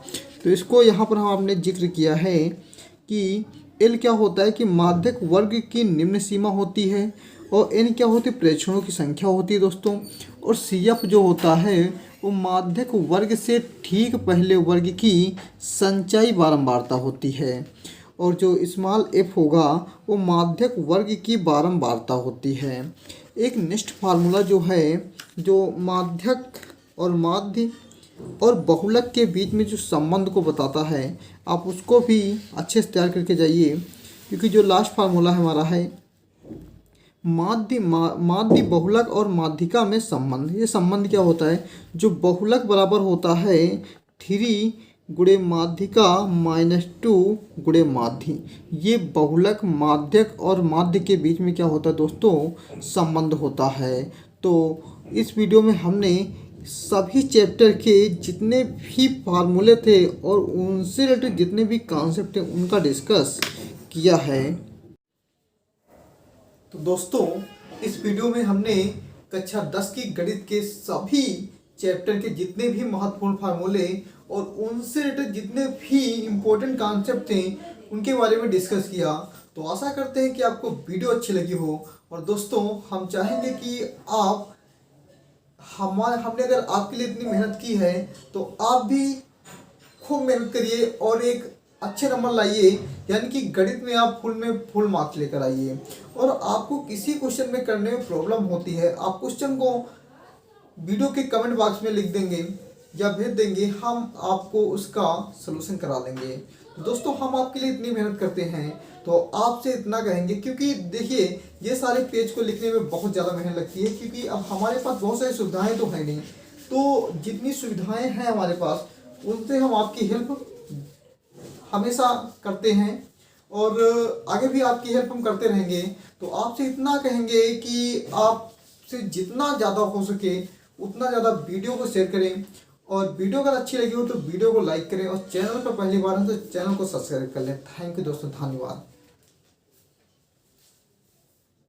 तो इसको यहाँ पर हम आपने जिक्र किया है कि L क्या होता है कि माध्यक वर्ग की निम्न सीमा होती है, और n क्या होती है, प्रेक्षणों की संख्या होती है दोस्तों। और CF जो होता है वो माध्यक वर्ग से ठीक पहले वर्ग की संचयी बारंबारता होती है। और जो स्मॉल f होगा वो माध्यक वर्ग की बारंबारता होती है। एक नेक्स्ट फार्मूला जो है, जो माध्यक और माध्य और बहुलक के बीच में जो संबंध को बताता है, आप उसको भी अच्छे से तैयार करके जाइए। क्योंकि जो लास्ट फार्मूला हमारा है, माध्य बहुलक और माध्यिका में संबंध। ये संबंध क्या होता है, जो बहुलक बराबर होता है 3 गुणे माध्यिका -2 गुणे माध्य। ये बहुलक, माध्यक और माध्य के बीच में क्या होता है दोस्तों, संबंध होता है। तो इस वीडियो में हमने सभी चैप्टर के जितने भी फार्मूले थे और उनसे रिलेटेड जितने भी कॉन्सेप्ट थे उनका डिस्कस किया है। तो दोस्तों इस वीडियो में हमने कक्षा 10 की गणित के सभी चैप्टर के जितने भी महत्वपूर्ण फार्मूले और उनसे रिलेटेड जितने भी इम्पोर्टेंट कॉन्सेप्ट थे उनके बारे में डिस्कस किया। तो आशा करते हैं कि आपको वीडियो अच्छी लगी हो। और दोस्तों हम चाहेंगे कि आप हमने अगर आपके लिए इतनी मेहनत की है तो आप भी खूब मेहनत करिए और एक अच्छे नंबर लाइए, यानी कि गणित में आप फुल मार्क्स लेकर आइए। और आपको किसी क्वेश्चन में करने में प्रॉब्लम होती है, आप क्वेश्चन को वीडियो के कमेंट बॉक्स में लिख देंगे या भेज देंगे, हम आपको उसका सलूशन करा देंगे। तो दोस्तों हम आपके लिए इतनी मेहनत करते हैं तो आपसे इतना कहेंगे, क्योंकि देखिए ये सारे पेज को लिखने में बहुत ज़्यादा मेहनत लगती है, क्योंकि अब हमारे पास बहुत सारी सुविधाएं तो है नहीं। तो जितनी सुविधाएं हैं हमारे पास उनसे हम आपकी हेल्प हमेशा करते हैं और आगे भी आपकी हेल्प हम करते रहेंगे। तो आपसे इतना कहेंगे कि आपसे जितना ज़्यादा हो सके उतना ज़्यादा वीडियो को शेयर करें, और वीडियो अगर अच्छी लगी हो तो वीडियो को लाइक करें, और चैनल पर पहली बार है तो चैनल को सब्सक्राइब कर लें। थैंक यू दोस्तों, धन्यवाद।